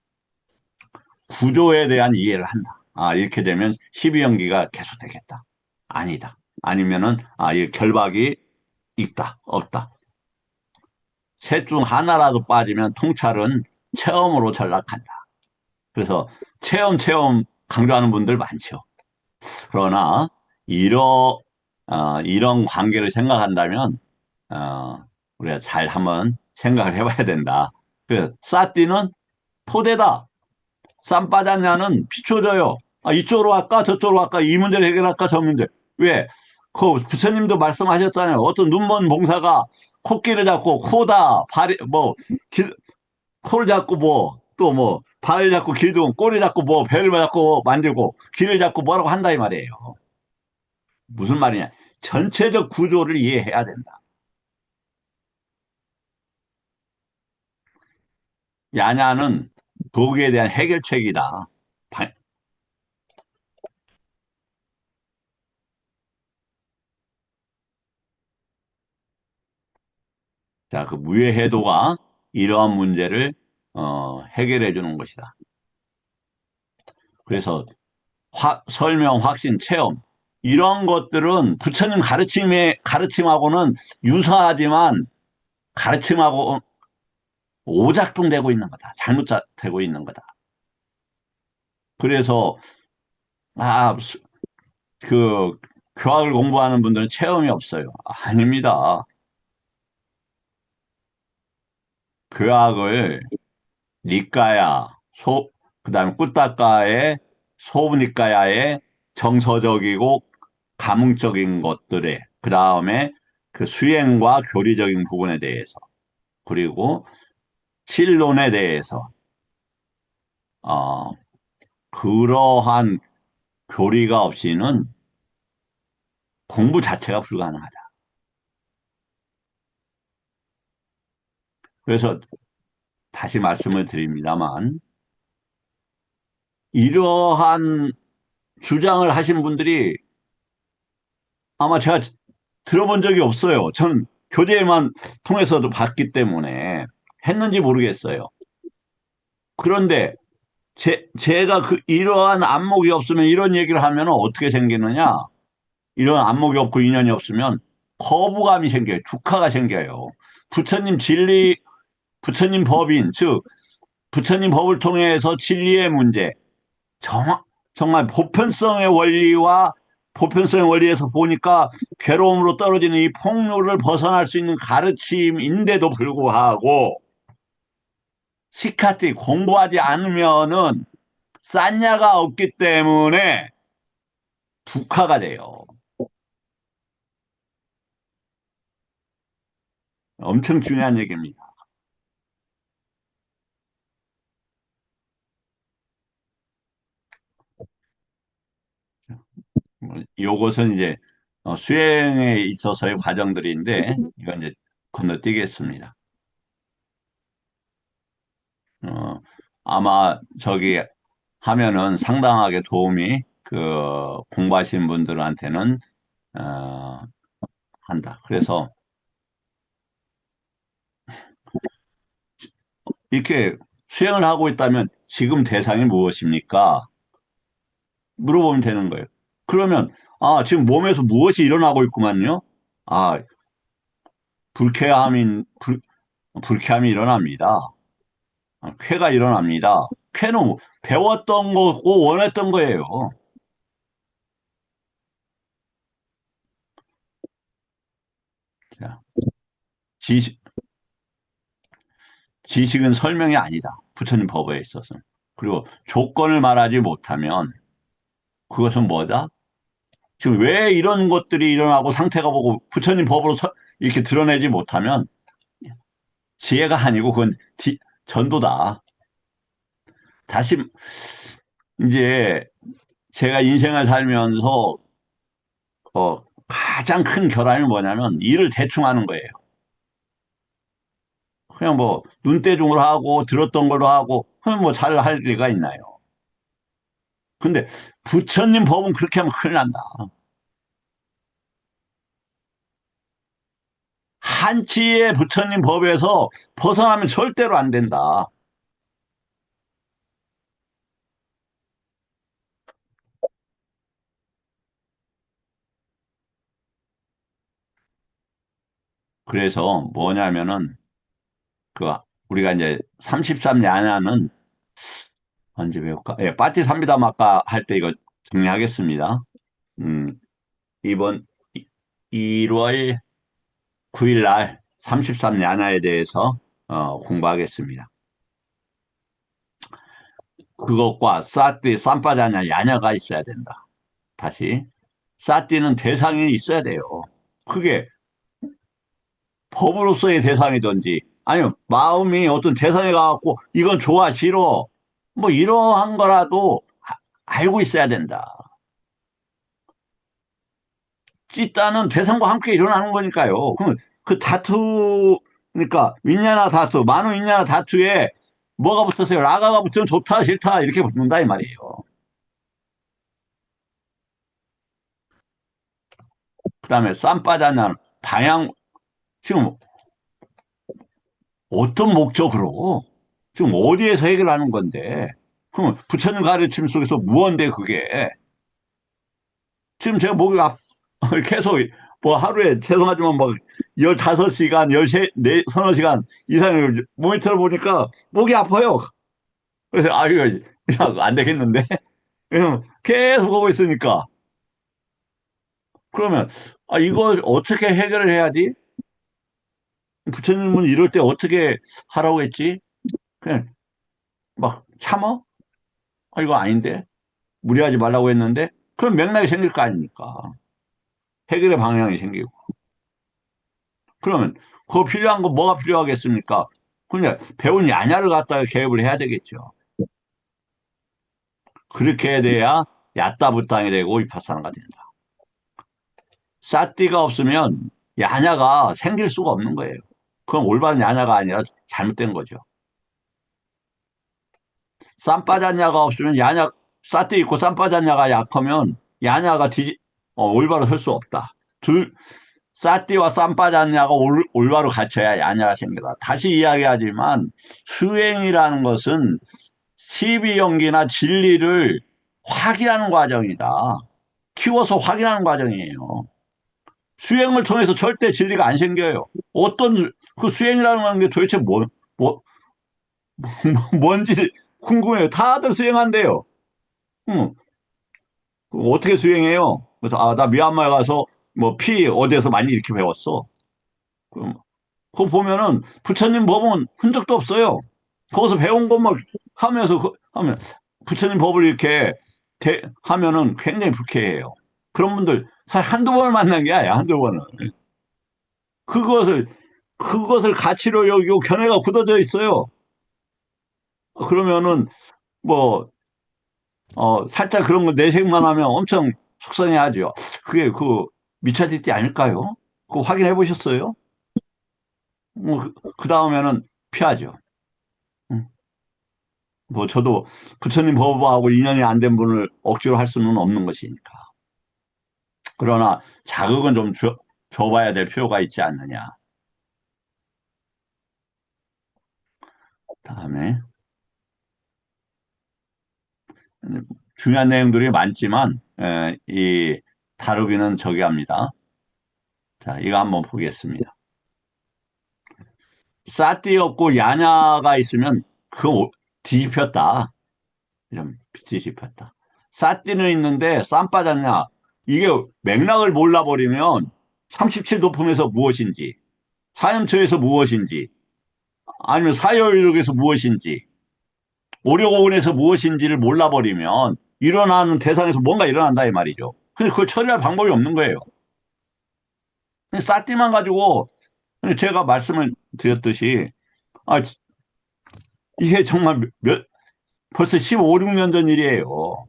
S1: 구조에 대한 이해를 한다. 이렇게 되면 12연기가 계속되겠다. 아니다. 아니면은, 이 결박이 있다, 없다. 셋 중 하나라도 빠지면 통찰은 체험으로 전락한다. 그래서 체험 강조하는 분들 많죠. 그러나 이런 관계를 생각한다면 우리가 잘 한번 생각을 해봐야 된다. 그 사띠는 토대다. 쌈바다냐는 비춰져요. 이쪽으로 갈까? 저쪽으로 갈까? 이 문제를 해결할까? 저 문제. 왜? 그 부처님도 말씀하셨잖아요. 어떤 눈먼 봉사가 코끼리를 잡고 코다, 발이, 뭐, 코를 잡고 뭐, 또 뭐, 발을 잡고 기둥, 꼬리 잡고 뭐, 배를 잡고 만들고, 귀를 잡고 뭐라고 한다 이 말이에요. 무슨 말이냐? 전체적 구조를 이해해야 된다. 야냐는 도기에 대한 해결책이다. 자, 그 무예해도가 이러한 문제를 해결해 주는 것이다. 그래서 설명, 확신, 체험 이런 것들은 부처님 가르침하고는 유사하지만 가르침하고 오작동되고 있는 거다. 잘못되고 있는 거다. 그래서 아, 그 교학을 공부하는 분들은 체험이 없어요. 아닙니다. 교학을 니까야, 그다음에 꾸타카의 소니까야의 정서적이고 감흥적인 것들에, 그다음에 그 수행과 교리적인 부분에 대해서, 그리고 실론에 대해서, 어, 그러한 교리가 없이는 공부 자체가 불가능하다. 그래서 다시 말씀을 드립니다만, 이러한 주장을 하신 분들이 아마 제가 들어본 적이 없어요. 전 교재만 통해서도 봤기 때문에 했는지 모르겠어요. 그런데 제가 이러한 안목이 없으면 이런 얘기를 하면 어떻게 생기느냐? 이런 안목이 없고 인연이 없으면 거부감이 생겨요. 국화가 생겨요. 부처님 진리, 부처님 법인, 즉, 부처님 법을 통해서 진리의 문제, 정말 보편성의 원리에서 보니까 괴로움으로 떨어지는 이 폭로를 벗어날 수 있는 가르침인데도 불구하고 시카티 공부하지 않으면은 싼냐가 없기 때문에 국화가 돼요. 엄청 중요한 얘기입니다. 요것은 이제 수행에 있어서의 과정들인데 이건 이제 건너뛰겠습니다. 아마 저기 하면은 상당하게 도움이 공부하시는 분들한테는 어, 한다. 그래서 이렇게 수행을 하고 있다면 지금 대상이 무엇입니까? 물어보면 되는 거예요. 그러면 지금 몸에서 무엇이 일어나고 있구만요. 아, 불쾌함인 불쾌함이 일어납니다. 쾌가 일어납니다. 쾌는 배웠던 거고 원했던 거예요. 자, 지식, 지식은 설명이 아니다. 부처님 법에 있어서. 그리고 조건을 말하지 못하면 그것은 뭐다? 지금 왜 이런 것들이 일어나고 상태가 보고 부처님 법으로 이렇게 드러내지 못하면 지혜가 아니고 그건 전도다. 다시 이제 제가 인생을 살면서 가장 큰 결함이 뭐냐면 일을 대충 하는 거예요. 그냥 뭐 눈대중으로 하고 들었던 걸로 하고 그럼 뭐 잘 할 리가 있나요? 근데 부처님 법은 그렇게 하면 큰일 난다. 한치의 부처님 법에서 벗어나면 절대로 안 된다. 그래서 뭐냐면은 그 우리가 이제 33야냐는 언제 배울까? 예, 빠티삼비다마까 할 때 이거 정리하겠습니다. 음, 이번 1월 9일 날 33야냐에 대해서 공부하겠습니다. 그것과 사띠, 쌈바자냐, 야냐가 있어야 된다. 다시. 사띠는 대상이 있어야 돼요. 그게 법으로서의 대상이든지, 아니면 마음이 어떤 대상에 가갖고, 이건 좋아, 싫어. 뭐, 이러한 거라도 알고 있어야 된다. 찌따는 대상과 함께 일어나는 거니까요. 그럼 그 다투, 그러니까 윈냐나 다투, 만우 윈냐나 다투에 뭐가 붙었어요? 라가가 붙으면 좋다, 싫다, 이렇게 붙는다, 이 말이에요. 그 다음에 쌈바자냐는 방향, 지금 어떤 목적으로, 지금 어디에서 해결하는 건데, 그럼 부처님 가르침 속에서 무언데, 그게. 지금 제가 목이 계속 뭐 하루에 죄송하지만 뭐 15시간, 13, 서너 시간 이상을 모니터를 보니까 목이 아파요. 그래서 이거 안 되겠는데? 그럼 계속 보고 있으니까. 그러면 이걸 어떻게 해결을 해야지? 부처님은 이럴 때 어떻게 하라고 했지? 그냥 막 참어? 이거 아닌데? 무리하지 말라고 했는데? 그럼 맥락이 생길 거 아닙니까? 해결의 방향이 생기고. 그러면 그 필요한 거 뭐가 필요하겠습니까? 그냥 배운 야냐를 갖다가 개입을 해야 되겠죠. 그렇게 돼야 야따부땅이 되고 위파사나가 된다. 사띠가 없으면 야냐가 생길 수가 없는 거예요. 그건 올바른 야냐가 아니라 잘못된 거죠. 쌈빠잔냐가 없으면 야냐, 사띠 있고 쌈빠잔냐가 약하면 야냐가 올바로 설 수 없다. 사띠와 쌈빠잔냐가 올바로 갖춰야 야냐가 생기다. 다시 이야기하지만 수행이라는 것은 시비연기나 진리를 확인하는 과정이다. 키워서 확인하는 과정이에요. 수행을 통해서 절대 진리가 안 생겨요. 그 수행이라는 게 도대체 뭐, 뭔지 궁금해요. 다들 수행한대요. 응. 어떻게 수행해요? 그래서, 나 미얀마에 가서 뭐 피 어디에서 많이 이렇게 배웠어. 그럼, 그거 보면은 부처님 법은 흔적도 없어요. 거기서 배운 것만 하면서, 하면, 부처님 법을 이렇게 하면은 굉장히 불쾌해요. 그런 분들, 사실 한두 번을 만난 게 아니야, 한두 번을. 그것을, 그것을 가치로 여기고 견해가 굳어져 있어요. 그러면은, 뭐, 살짝 그런 거 내색만 하면 엄청 속상해 하죠. 그게 미차짓기 아닐까요? 그거 확인해 보셨어요? 그 다음에는 피하죠. 응. 뭐, 저도 부처님 법하고 인연이 안 된 분을 억지로 할 수는 없는 것이니까. 그러나 자극은 좀 줘봐야 될 필요가 있지 않느냐. 다음에, 중요한 내용들이 많지만, 이 다루기는 저기 합니다. 자, 이거 한번 보겠습니다. 싸띠 없고 야냐가 있으면 그거 뒤집혔다. 이런 뒤집혔다. 싸띠는 있는데 쌈 빠졌냐. 이게 맥락을 몰라버리면 37도품에서 무엇인지, 사염처에서 무엇인지, 아니면 사여율력에서 무엇인지, 오력오근에서 무엇인지를 몰라버리면 일어나는 대상에서 뭔가 일어난다 이 말이죠. 근데 그걸 처리할 방법이 없는 거예요. 싸띠만 가지고 제가 말씀을 드렸듯이 아, 이게 정말 벌써 15, 16년 전 일이에요.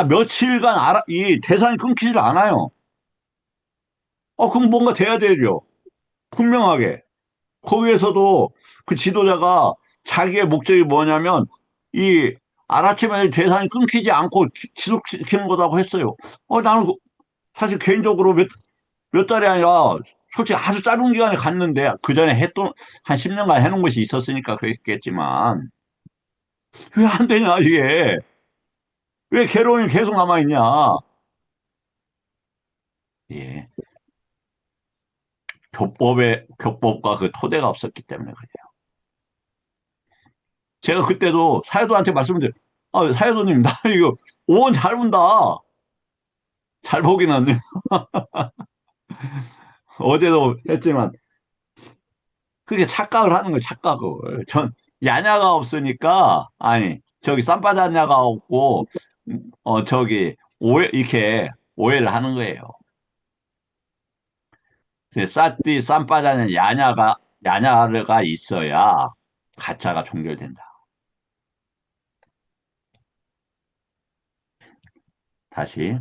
S1: 며칠간 이 대상이 끊기질 않아요. 그럼 뭔가 돼야 되죠. 분명하게. 거기에서도 그 지도자가 자기의 목적이 뭐냐면 이 알아채면 대상이 끊기지 않고 지속시키는 거라고 했어요. 나는 사실 개인적으로 몇 달이 아니라 솔직히 아주 짧은 기간에 갔는데 그 전에 했던 한 10년간 해놓은 것이 있었으니까 그랬겠지만 왜 안 되냐 이게 왜 괴로움이 계속 남아있냐 예 교법과 그 토대가 없었기 때문에 그래요. 제가 그때도 사회도한테 말씀드려요. 사회도님 나 이거 오원 잘 본다. 잘 보기는 어제도 했지만 그게 착각을 하는 거예요. 착각을. 전 야냐가 없으니까 아니 저기 쌈바다냐가 없고, 이렇게 오해를 하는 거예요. 싸띠, 쌈바다냐, 야냐가 있어야 가짜가 종결된다. 다시.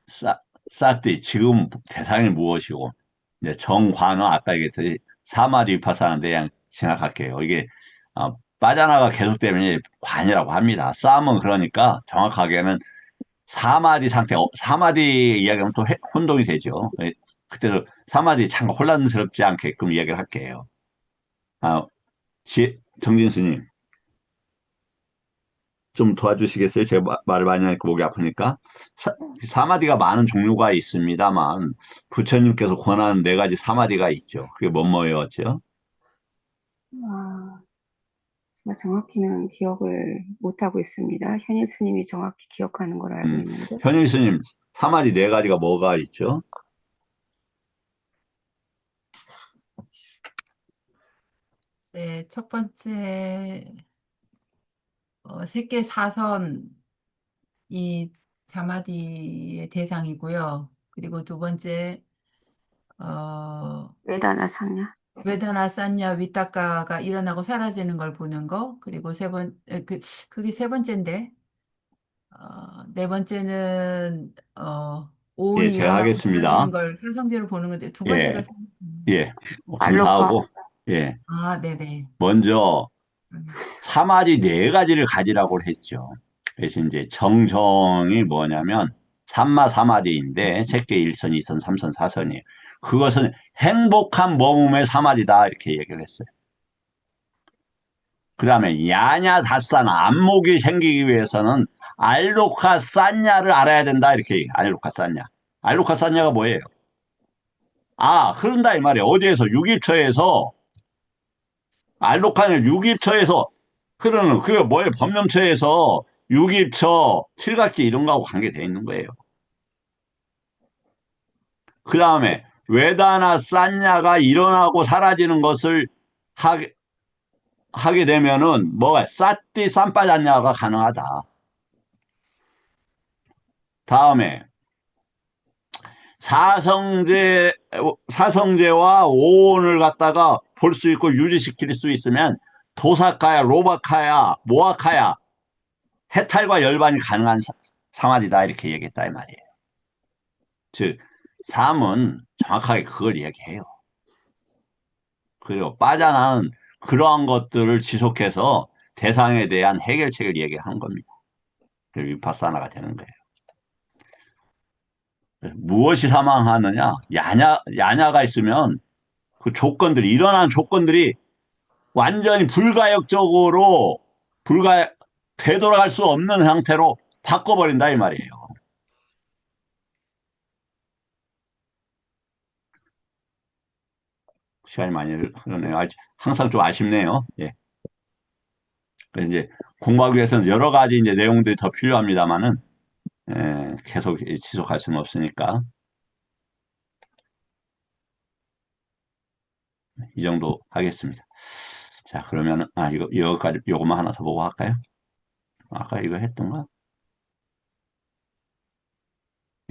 S1: 싸, 싸띠, 지금 대상이 무엇이고, 이제 정관은 아까 얘기했듯이 사마디 위파사인데 그냥 지나갈게요. 이게, 빠져나가 계속되면 관이라고 합니다. 싸움은 그러니까 정확하게는 사마디 상태, 사마디 이야기하면 또 혼동이 되죠. 그때도 사마디 참 혼란스럽지 않게끔 이야기를 할게요. 아, 정진 스님, 좀 도와주시겠어요? 제가 말을 많이 하니까 목이 아프니까. 사마디가 많은 종류가 있습니다만, 부처님께서 권하는 네 가지 사마디가 있죠. 그게 뭐였죠?
S5: 아, 제가 정확히는 기억을 못하고 있습니다. 현일 스님이 정확히 기억하는 걸 알고 있는데.
S1: 현일 스님, 사마디 네 가지가 뭐가 있죠?
S4: 네, 첫 번째, 세계 사선이 사마디의 대상이고요. 그리고 두 번째, 어,
S5: 외다나 상냐?
S4: 외다나 산냐 위타카가 일어나고 사라지는 걸 보는 거. 그리고 그게 세 번째인데, 네 번째는,
S1: 예,
S4: 오온이
S1: 제가
S4: 일어나고 사라지는
S1: 하겠습니다.
S4: 걸 사성제로 보는 건데, 두 번째가,
S1: 예, 예,
S5: 알로카.
S1: 감사하고, 예,
S4: 네네.
S1: 먼저,
S4: 음.
S1: 사마디 네 가지를 가지라고 했죠. 그래서 이제 정정이 뭐냐면 삼마 사마디인데 색계 1선, 2선, 3선, 4선이에요. 그것은 행복한 몸음의 사마디다 이렇게 얘기를 했어요. 그 다음에 야냐 다사나 안목이 생기기 위해서는 알로카 산냐를 알아야 된다 이렇게 알로카 산냐. 알로카 산냐가 뭐예요? 흐른다 이 말이에요. 어디에서? 유기처에서 알록하는 유기처에서 흐르는 그게 뭐예요? 법령처에서 유기처, 칠각지 이런 거하고 관계되어 있는 거예요. 그 다음에 외다나 싼냐가 일어나고 사라지는 것을 하게 되면은 뭐가 싸띠 쌈빠졌냐가 가능하다. 다음에 사성제와 오온을 갖다가 볼 수 있고 유지시킬 수 있으면 도사카야, 로바카야, 모아카야 해탈과 열반이 가능한 사마디다 이렇게 얘기했다 이 말이에요. 즉 삶은 정확하게 그걸 얘기해요. 그리고 빠져나온 그러한 것들을 지속해서 대상에 대한 해결책을 얘기하는 겁니다. 그게 위파사나가 되는 거예요. 무엇이 사망하느냐? 야냐가 있으면 그 조건들이 일어난 조건들이 완전히 불가역적으로 되돌아갈 수 없는 상태로 바꿔버린다 이 말이에요. 시간이 많이 흐르네요. 항상 좀 아쉽네요. 예. 그래서 이제 공부하기 위해서는 여러 가지 이제 내용들이 더 필요합니다만은, 계속 지속할 수는 없으니까. 이 정도 하겠습니다. 자, 그러면, 요거만 하나 더 보고 할까요? 아까 이거 했던가?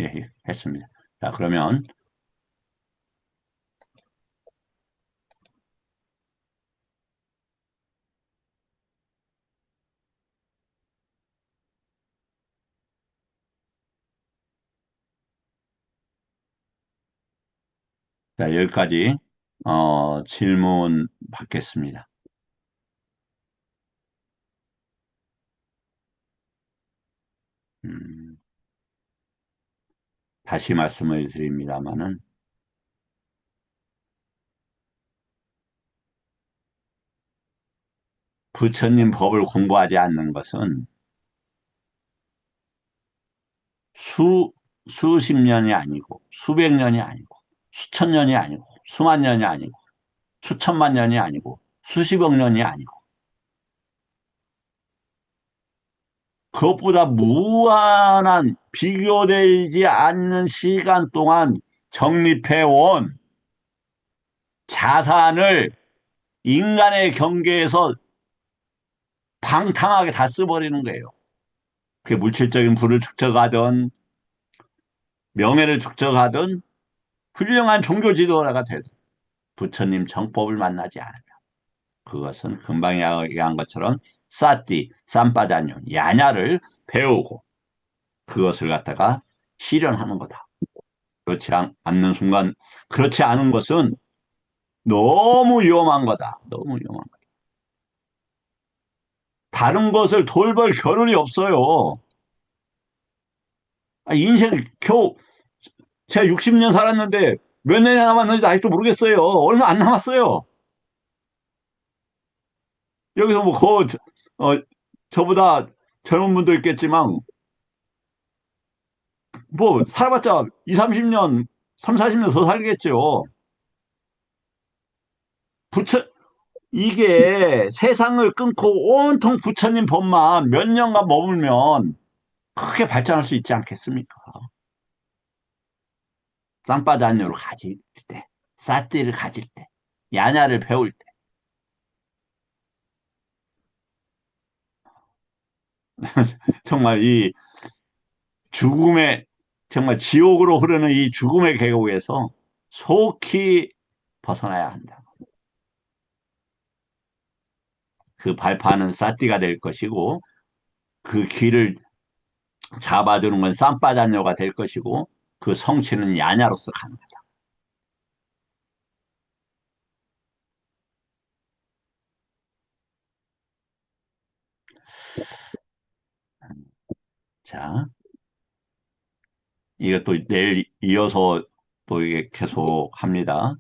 S1: 예, 예, 했습니다. 자, 그러면, 자, 여기까지, 질문 받겠습니다. 다시 말씀을 드립니다만은, 부처님 법을 공부하지 않는 것은 수십 년이 아니고, 수백 년이 아니고, 수천 년이 아니고, 수만 년이 아니고, 수천만 년이 아니고, 수십억 년이 아니고, 그것보다 무한한 비교되지 않는 시간 동안 정립해온 자산을 인간의 경계에서 방탕하게 다 써버리는 거예요. 그게 물질적인 부를 축적하든 명예를 축적하든 훌륭한 종교 지도자가 되든 부처님 정법을 만나지 않으면 그것은 금방 이야기한 것처럼 사띠, 삼빠자뇨, 야냐를 배우고 그것을 갖다가 실현하는 거다. 그렇지 않는 순간, 그렇지 않은 것은 너무 위험한 거다. 너무 위험한 거다. 다른 것을 돌볼 겨를이 없어요. 인생 겨우 제가 60년 살았는데 몇 년이 남았는지 아직도 모르겠어요. 얼마 안 남았어요. 여기서 뭐, 저보다 젊은 분도 있겠지만, 뭐, 살아봤자 2, 30년, 3, 40년 더 살겠죠. 부처, 이게 세상을 끊고 온통 부처님 법만 몇 년간 머물면 크게 발전할 수 있지 않겠습니까? 쌍바다녀를 가질 때, 사띠를 가질 때, 야냐를 배울 때. 정말 이 죽음의, 정말 지옥으로 흐르는 이 죽음의 계곡에서 속히 벗어나야 한다. 그 발판은 사띠가 될 것이고, 그 길을 잡아주는 건 쌈바다녀가 될 것이고, 그 성취는 야냐로서 가는 거다. 자, 이것도 내일 이어서 또 이게 계속 합니다.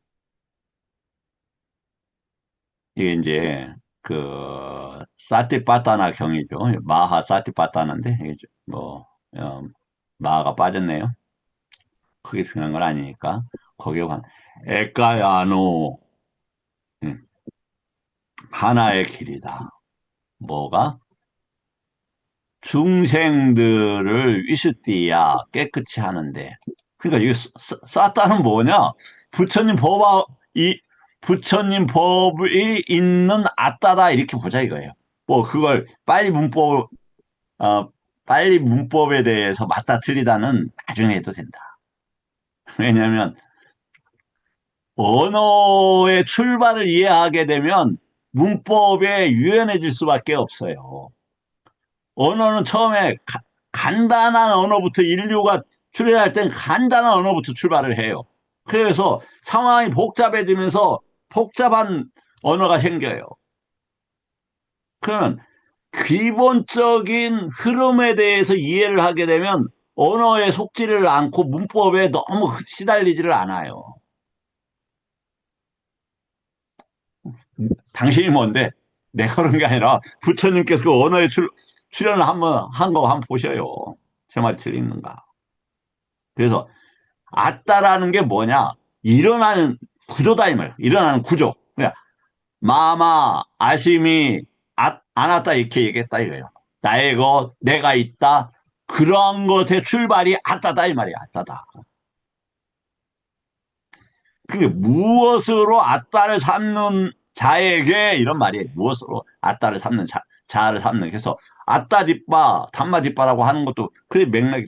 S1: 이게 이제 그 사티파타나 경이죠. 마하 사티파타나인데 이게 뭐 마하가 빠졌네요. 크게 중요한 건 아니니까 거기에 관 에까야노 하나의 길이다. 뭐가 중생들을 위스띠야 깨끗이 하는데 그러니까 이게 싸다는 뭐냐? 부처님 법아 이 부처님 법이 있는 아따다 이렇게 보자 이거예요. 뭐 그걸 어, 빨리 문법에 대해서 맞다 틀리다는 나중에 해도 된다. 왜냐하면 언어의 출발을 이해하게 되면 문법에 유연해질 수밖에 없어요. 언어는 처음에 간단한 언어부터 인류가 출발할 땐 간단한 언어부터 출발을 해요. 그래서 상황이 복잡해지면서 복잡한 언어가 생겨요. 그러면 기본적인 흐름에 대해서 이해를 하게 되면 언어에 속지를 않고 문법에 너무 시달리지를 않아요. 당신이 뭔데? 내가 그런 게 아니라 부처님께서 그 언어에 출연을 한 거 한번 보셔요. 제 말 틀리는가. 그래서 아따라는 게 뭐냐? 일어나는 구조다 이 말. 일어나는 구조. 그냥 마마, 아심이, 아나따 이렇게 얘기했다 이거예요. 나의 것, 내가 있다. 그런 것의 출발이 아따다 이 말이야. 아따다. 그게 무엇으로 아따를 삼는 자에게 이런 말이에요. 무엇으로 아따를 삼는 자를 삼는. 그래서 아따 뒷바, 담마 뒷바라고 하는 것도 그게 맥락이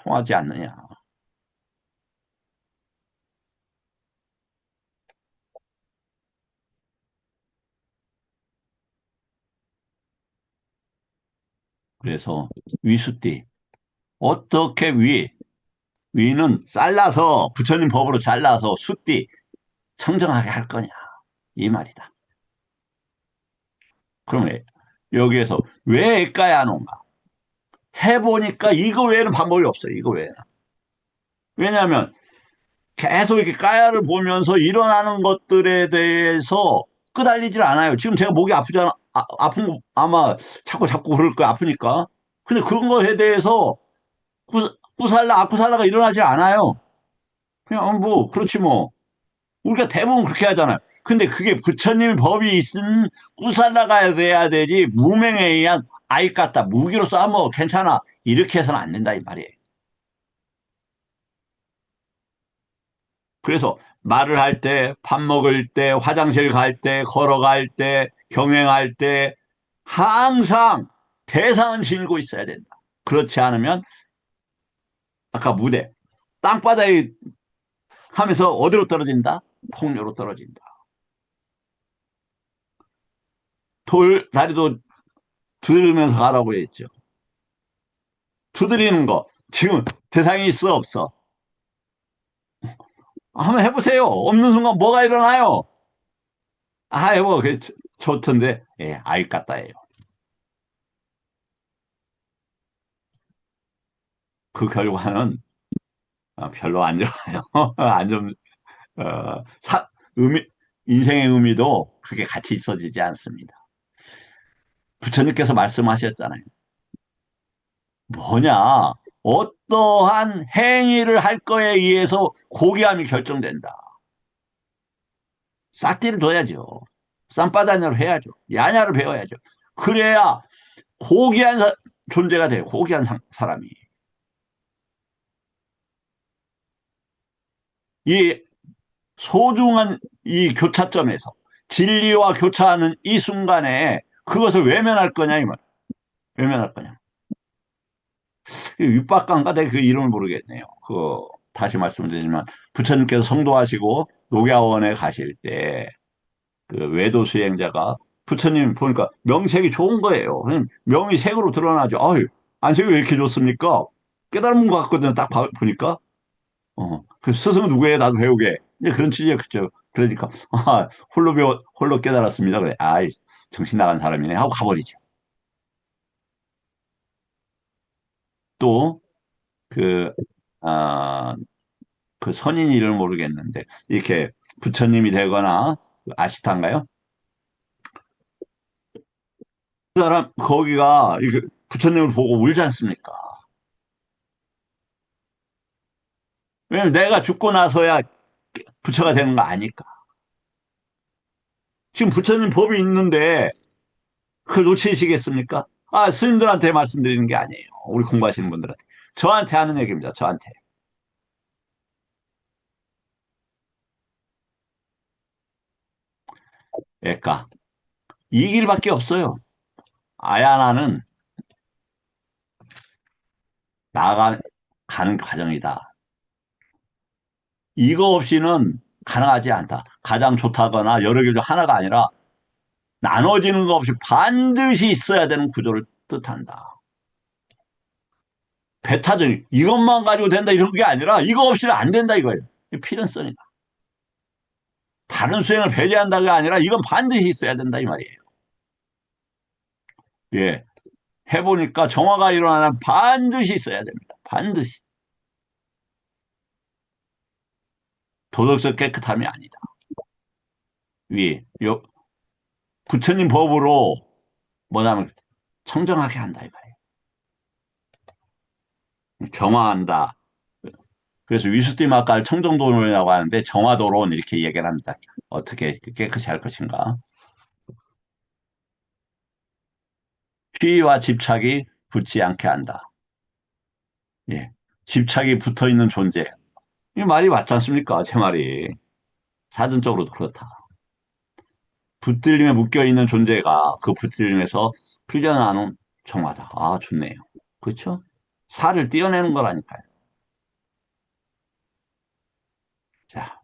S1: 통하지 않느냐. 그래서 위수띠. 어떻게 위는 잘라서 부처님 법으로 잘라서 수띠 청정하게 할 거냐. 이 말이다. 그러면 여기에서 왜 애까야 하는가? 해보니까 이거 외에는 방법이 없어요. 이거 외에는. 왜냐하면 계속 이렇게 까야를 보면서 일어나는 것들에 대해서 끄달리질 않아요. 지금 제가 목이 아프잖아. 아픈 거 아마 자꾸 그럴 거야. 아프니까. 근데 그런 거에 대해서 꾸살라, 아쿠살라가 일어나질 않아요. 그냥 뭐 그렇지 뭐. 우리가 대부분 그렇게 하잖아요. 근데 그게 부처님 법이 있은 꾸살라가 돼야 되지 무명에 의한 아이 같다. 무기로서 뭐 괜찮아. 이렇게 해서는 안 된다 이 말이에요. 그래서 말을 할 때, 밥 먹을 때, 화장실 갈 때, 걸어갈 때, 경행할 때, 항상 대상은 지니고 있어야 된다. 그렇지 않으면 아까 무대, 땅바닥에 하면서 어디로 떨어진다? 폭로로 떨어진다. 다리도 두드리면서 가라고 했죠. 두드리는 거. 지금 대상이 있어, 없어? 한번 해보세요. 없는 순간 뭐가 일어나요? 아, 여보, 좋던데. 예, 아이 같다예요. 그 결과는 별로 안 좋아요. 안 좀, 어, 의미, 인생의 의미도 그렇게 같이 있어지지 않습니다. 부처님께서 말씀하셨잖아요. 뭐냐? 어떠한 행위를 할 거에 의해서 고귀함이 결정된다. 싹띠를 둬야죠. 쌈바다냐를 해야죠. 야냐를 배워야죠. 그래야 고귀한 존재가 돼요. 고귀한 사람이. 이 소중한 이 교차점에서 진리와 교차하는 이 순간에 그것을 외면할 거냐, 이 말. 외면할 거냐. 윗박간가 내가 그 이름을 모르겠네요. 다시 말씀드리지만, 부처님께서 성도하시고 녹야원에 가실 때, 그 외도 수행자가 부처님 보니까 명색이 좋은 거예요. 명이 색으로 드러나죠. 아유, 안색이 왜 이렇게 좋습니까? 깨달은 것 같거든요. 딱 보니까. 그 스승은 누구예요? 나도 배우게. 이제 그런 취지에 그죠. 그러니까, 홀로 깨달았습니다. 그래. 아이, 정신 나간 사람이네. 하고 가버리죠. 또, 그, 아, 그 선인 이름을 모르겠는데, 이렇게 부처님이 되거나, 아시타인가요? 그 사람, 거기가, 이렇게 부처님을 보고 울지 않습니까? 왜냐면 내가 죽고 나서야 부처가 되는 거 아니까. 지금 부처님 법이 있는데, 그걸 놓치시겠습니까? 아, 스님들한테 말씀드리는 게 아니에요. 우리 공부하시는 분들한테. 저한테 하는 얘기입니다. 저한테. 그러니까 이 길밖에 없어요. 아야나는 가는 과정이다. 이거 없이는 가능하지 않다. 가장 좋다거나 여러 길 중 하나가 아니라 나눠지는 거 없이 반드시 있어야 되는 구조를 뜻한다. 배타적인 이것만 가지고 된다 이런 게 아니라 이거 없이는 안 된다 이거예요. 필연성이다. 다른 수행을 배제한다가 아니라 이건 반드시 있어야 된다 이 말이에요. 예. 해보니까 정화가 일어나면 반드시 있어야 됩니다. 반드시. 도덕적 깨끗함이 아니다. 위, 부처님 법으로 뭐냐면 청정하게 한다 이거예요. 정화한다. 그래서 위수띠마가를 청정도론이라고 하는데 정화도론 이렇게 얘기를 합니다. 어떻게 깨끗이 할 것인가. 피와 집착이 붙지 않게 한다. 예. 집착이 붙어 있는 존재. 이 말이 맞지 않습니까? 제 말이. 사전적으로도 그렇다. 붙들림에 묶여 있는 존재가 그 붙들림에서 풀려나는 정화다. 아, 좋네요. 그렇죠? 살을 떼어내는 거라니까요. 자,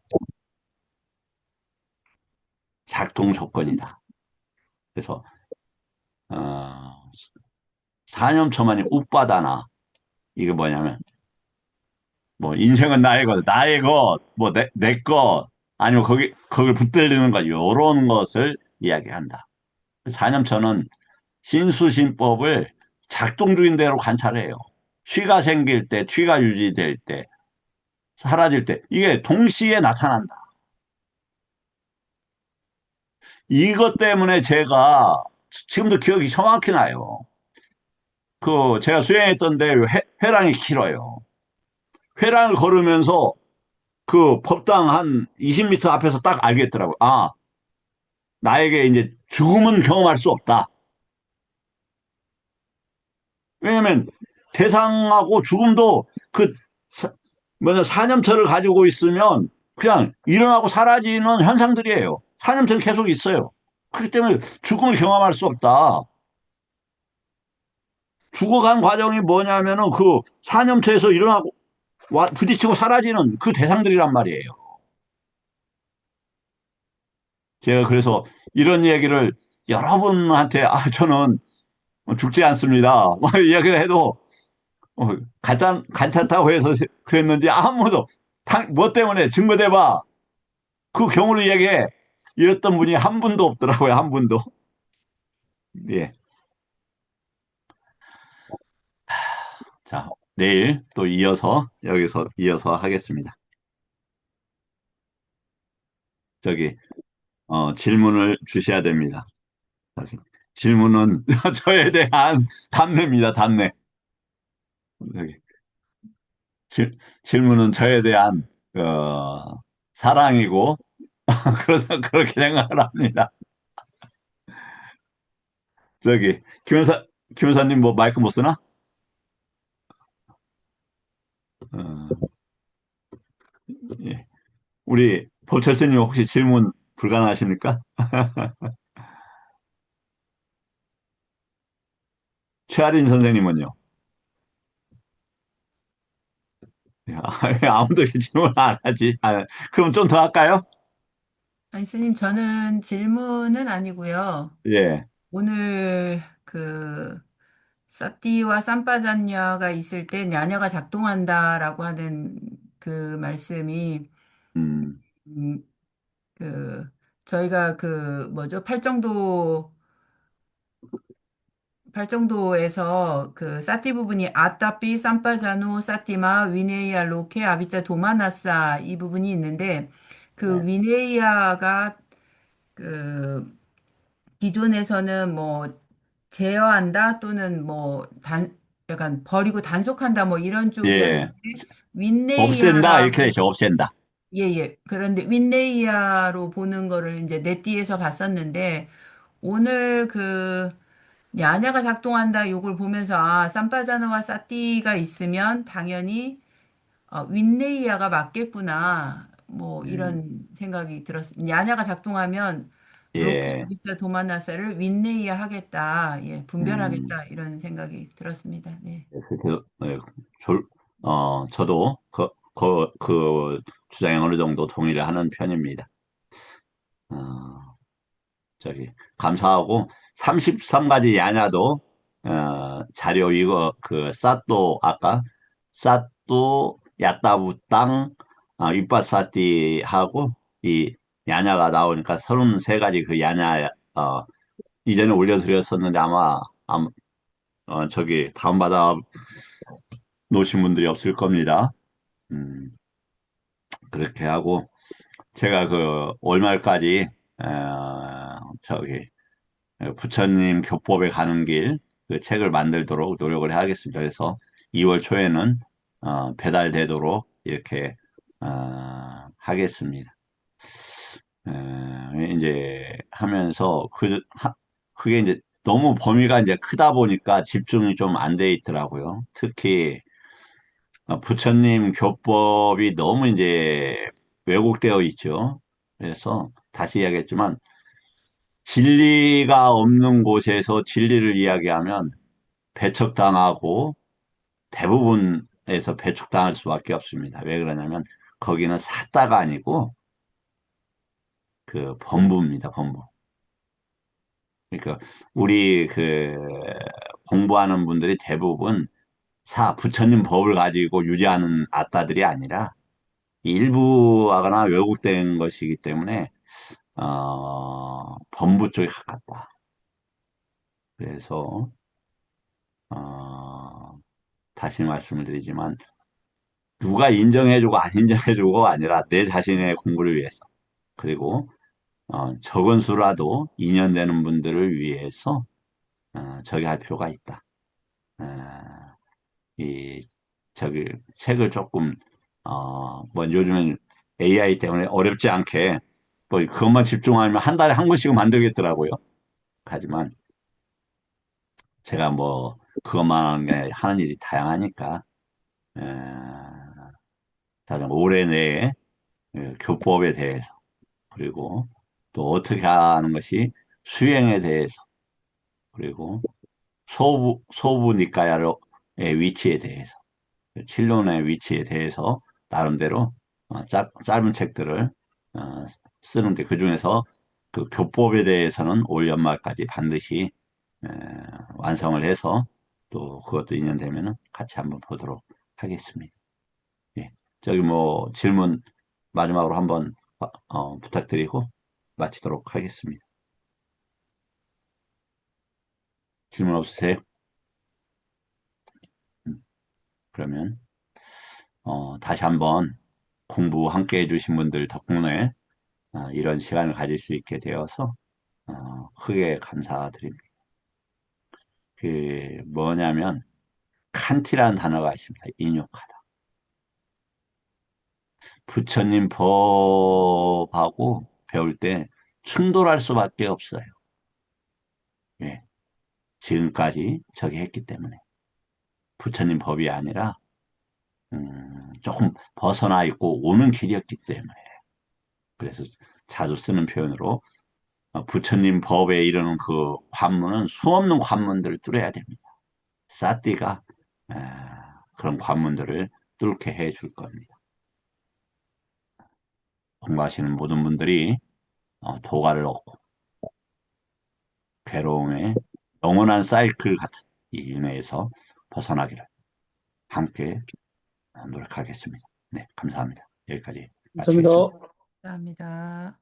S1: 작동 조건이다. 그래서 어, 사념처만이 웃바다나 이게 뭐냐면 뭐 인생은 나의 것, 나의 것, 뭐 내 것, 아니면 거길 붙들리는 것 이런 것을 이야기한다. 사념처는 신수신법을 작동 중인 대로 관찰해요. 취가 생길 때, 취가 유지될 때, 사라질 때 이게 동시에 나타난다. 이것 때문에 제가 지금도 기억이 정확히 나요. 제가 수행했던데 회랑이 길어요. 회랑을 걸으면서 그 법당 한 20m 앞에서 딱 알겠더라고요. 아, 나에게 이제 죽음은 경험할 수 없다. 왜냐면 대상하고 죽음도 사념처를 가지고 있으면 그냥 일어나고 사라지는 현상들이에요. 사념처는 계속 있어요. 그렇기 때문에 죽음을 경험할 수 없다. 죽어간 과정이 뭐냐면은 그 산염초에서 일어나고 부딪히고 사라지는 그 대상들이란 말이에요. 제가 그래서 이런 얘기를 여러분한테 저는 죽지 않습니다. 막 이야기를 해도 괜찮다고 해서 그랬는지 아무도 뭐 때문에 증거대봐. 그 경우를 이야기해. 이랬던 분이 한 분도 없더라고요. 한 분도. 예. 자, 내일 또 여기서 이어서 하겠습니다. 저기, 질문을 주셔야 됩니다. 저기, 질문은 저에 대한 답례입니다. 답례. 저기, 질문은 저에 대한, 사랑이고, 그렇게 생각을 합니다. 저기, 김 여사님 뭐 마이크 못 쓰나? 어, 예. 우리 법철스님 혹시 질문 불가능하십니까? 최아린 선생님은요? 왜 아무도 질문 안 하지? 그럼 좀 더 할까요?
S4: 아니, 스님, 저는 질문은 아니고요.
S1: 예.
S4: 오늘 사띠와 삼빠자녀가 있을 때 냐냐가 작동한다라고 하는 그 말씀이,
S1: 음,
S4: 음, 그, 저희가 뭐죠? 팔정도에서 그 사띠 부분이 아따삐, 삼빠자노, 사띠마, 위네이아, 로케, 아비짜, 도마나사 이 부분이 있는데 그
S1: 네.
S4: 위네이아가 그 기존에서는 뭐 제어한다 또는 뭐 약간 버리고 단속한다 뭐 이런
S1: 예.
S4: 쪽이었는데
S1: 없앤다, 이렇게
S4: 윈네이아라고
S1: 되죠. 없앤다.
S4: 예예 그런데 윈네이아로 보는 거를 이제 넷띠에서 봤었는데 오늘 냐냐가 작동한다 요걸 보면서 삼파자노와 사띠가 있으면 당연히 윈네이아가 맞겠구나. 뭐
S1: 음,
S4: 이런 생각이 들었습니다. 냐냐가 작동하면 로케
S1: 예.
S4: 아비짜 도마나사를 윈네이아 하겠다. 예,
S1: 음,
S4: 분별하겠다. 이런 생각이 들었습니다. 네.
S1: 그래서, 저도 그 주장에 어느 정도 동의를 하는 편입니다. 어, 감사하고, 33가지 야냐도, 자료 이거, 쌌또, 야따부 땅, 윗바사띠하고, 이 야냐가 나오니까 33가지 그 야냐, 이전에 올려드렸었는데 다운받아 놓으신 분들이 없을 겁니다. 음, 그렇게 하고, 제가 월말까지, 부처님 교법에 가는 길, 그 책을 만들도록 노력을 하겠습니다. 그래서 2월 초에는, 배달되도록 이렇게, 하겠습니다. 이제 하면서 그게 이제 너무 범위가 이제 크다 보니까 집중이 좀 안 돼 있더라고요. 특히 부처님 교법이 너무 이제 왜곡되어 있죠. 그래서 다시 이야기했지만 진리가 없는 곳에서 진리를 이야기하면 배척당하고 대부분에서 배척당할 수밖에 없습니다. 왜 그러냐면 거기는 사다가 아니고 그 범부입니다. 범부. 그러니까 우리 공부하는 분들이 대부분 부처님 법을 가지고 유지하는 아따들이 아니라 일부하거나 왜곡된 것이기 때문에 범부 쪽에 가깝다. 그래서 어, 다시 말씀을 드리지만 누가 인정해주고 안 인정해주고 아니라 내 자신의 공부를 위해서 그리고 적은 수라도 인연되는 분들을 위해서 저기 할 필요가 있다. 어, 이 책을 조금 뭐 요즘엔 AI 때문에 어렵지 않게 뭐 그것만 집중하면 한 달에 한 권씩은 만들겠더라고요. 하지만 제가 뭐 그것만 하는 일이 다양하니까 에, 가장 올해 내에 교법에 대해서 그리고 또 어떻게 하는 것이 수행에 대해서 그리고 소부니까야의 위치에 대해서, 칠론의 위치에 대해서 나름대로 짧은 책들을 쓰는데, 그중에서 그 교법에 대해서는 올 연말까지 반드시 에, 완성을 해서 또 그것도 인연되면은 같이 한번 보도록 하겠습니다. 예. 저기 뭐 질문 마지막으로 한번 부탁드리고 마치도록 하겠습니다. 질문 없으세요? 그러면 다시 한번 공부 함께 해주신 분들 덕분에 이런 시간을 가질 수 있게 되어서 크게 감사드립니다. 그 뭐냐면 칸티라는 단어가 있습니다. 인육하다. 부처님 법하고 배울 때 충돌할 수밖에 없어요. 예. 지금까지 저기 했기 때문에 부처님 법이 아니라 조금 벗어나 있고 오는 길이었기 때문에, 그래서 자주 쓰는 표현으로 부처님 법에 이르는 그 관문은 수없는 관문들을 뚫어야 됩니다. 사띠가 그런 관문들을 뚫게 해줄 겁니다. 공부하시는 모든 분들이 도가를 얻고 괴로움의 영원한 사이클 같은 이 윤회에서 벗어나기를 함께 노력하겠습니다. 네, 감사합니다. 여기까지 마치겠습니다.
S4: 감사합니다.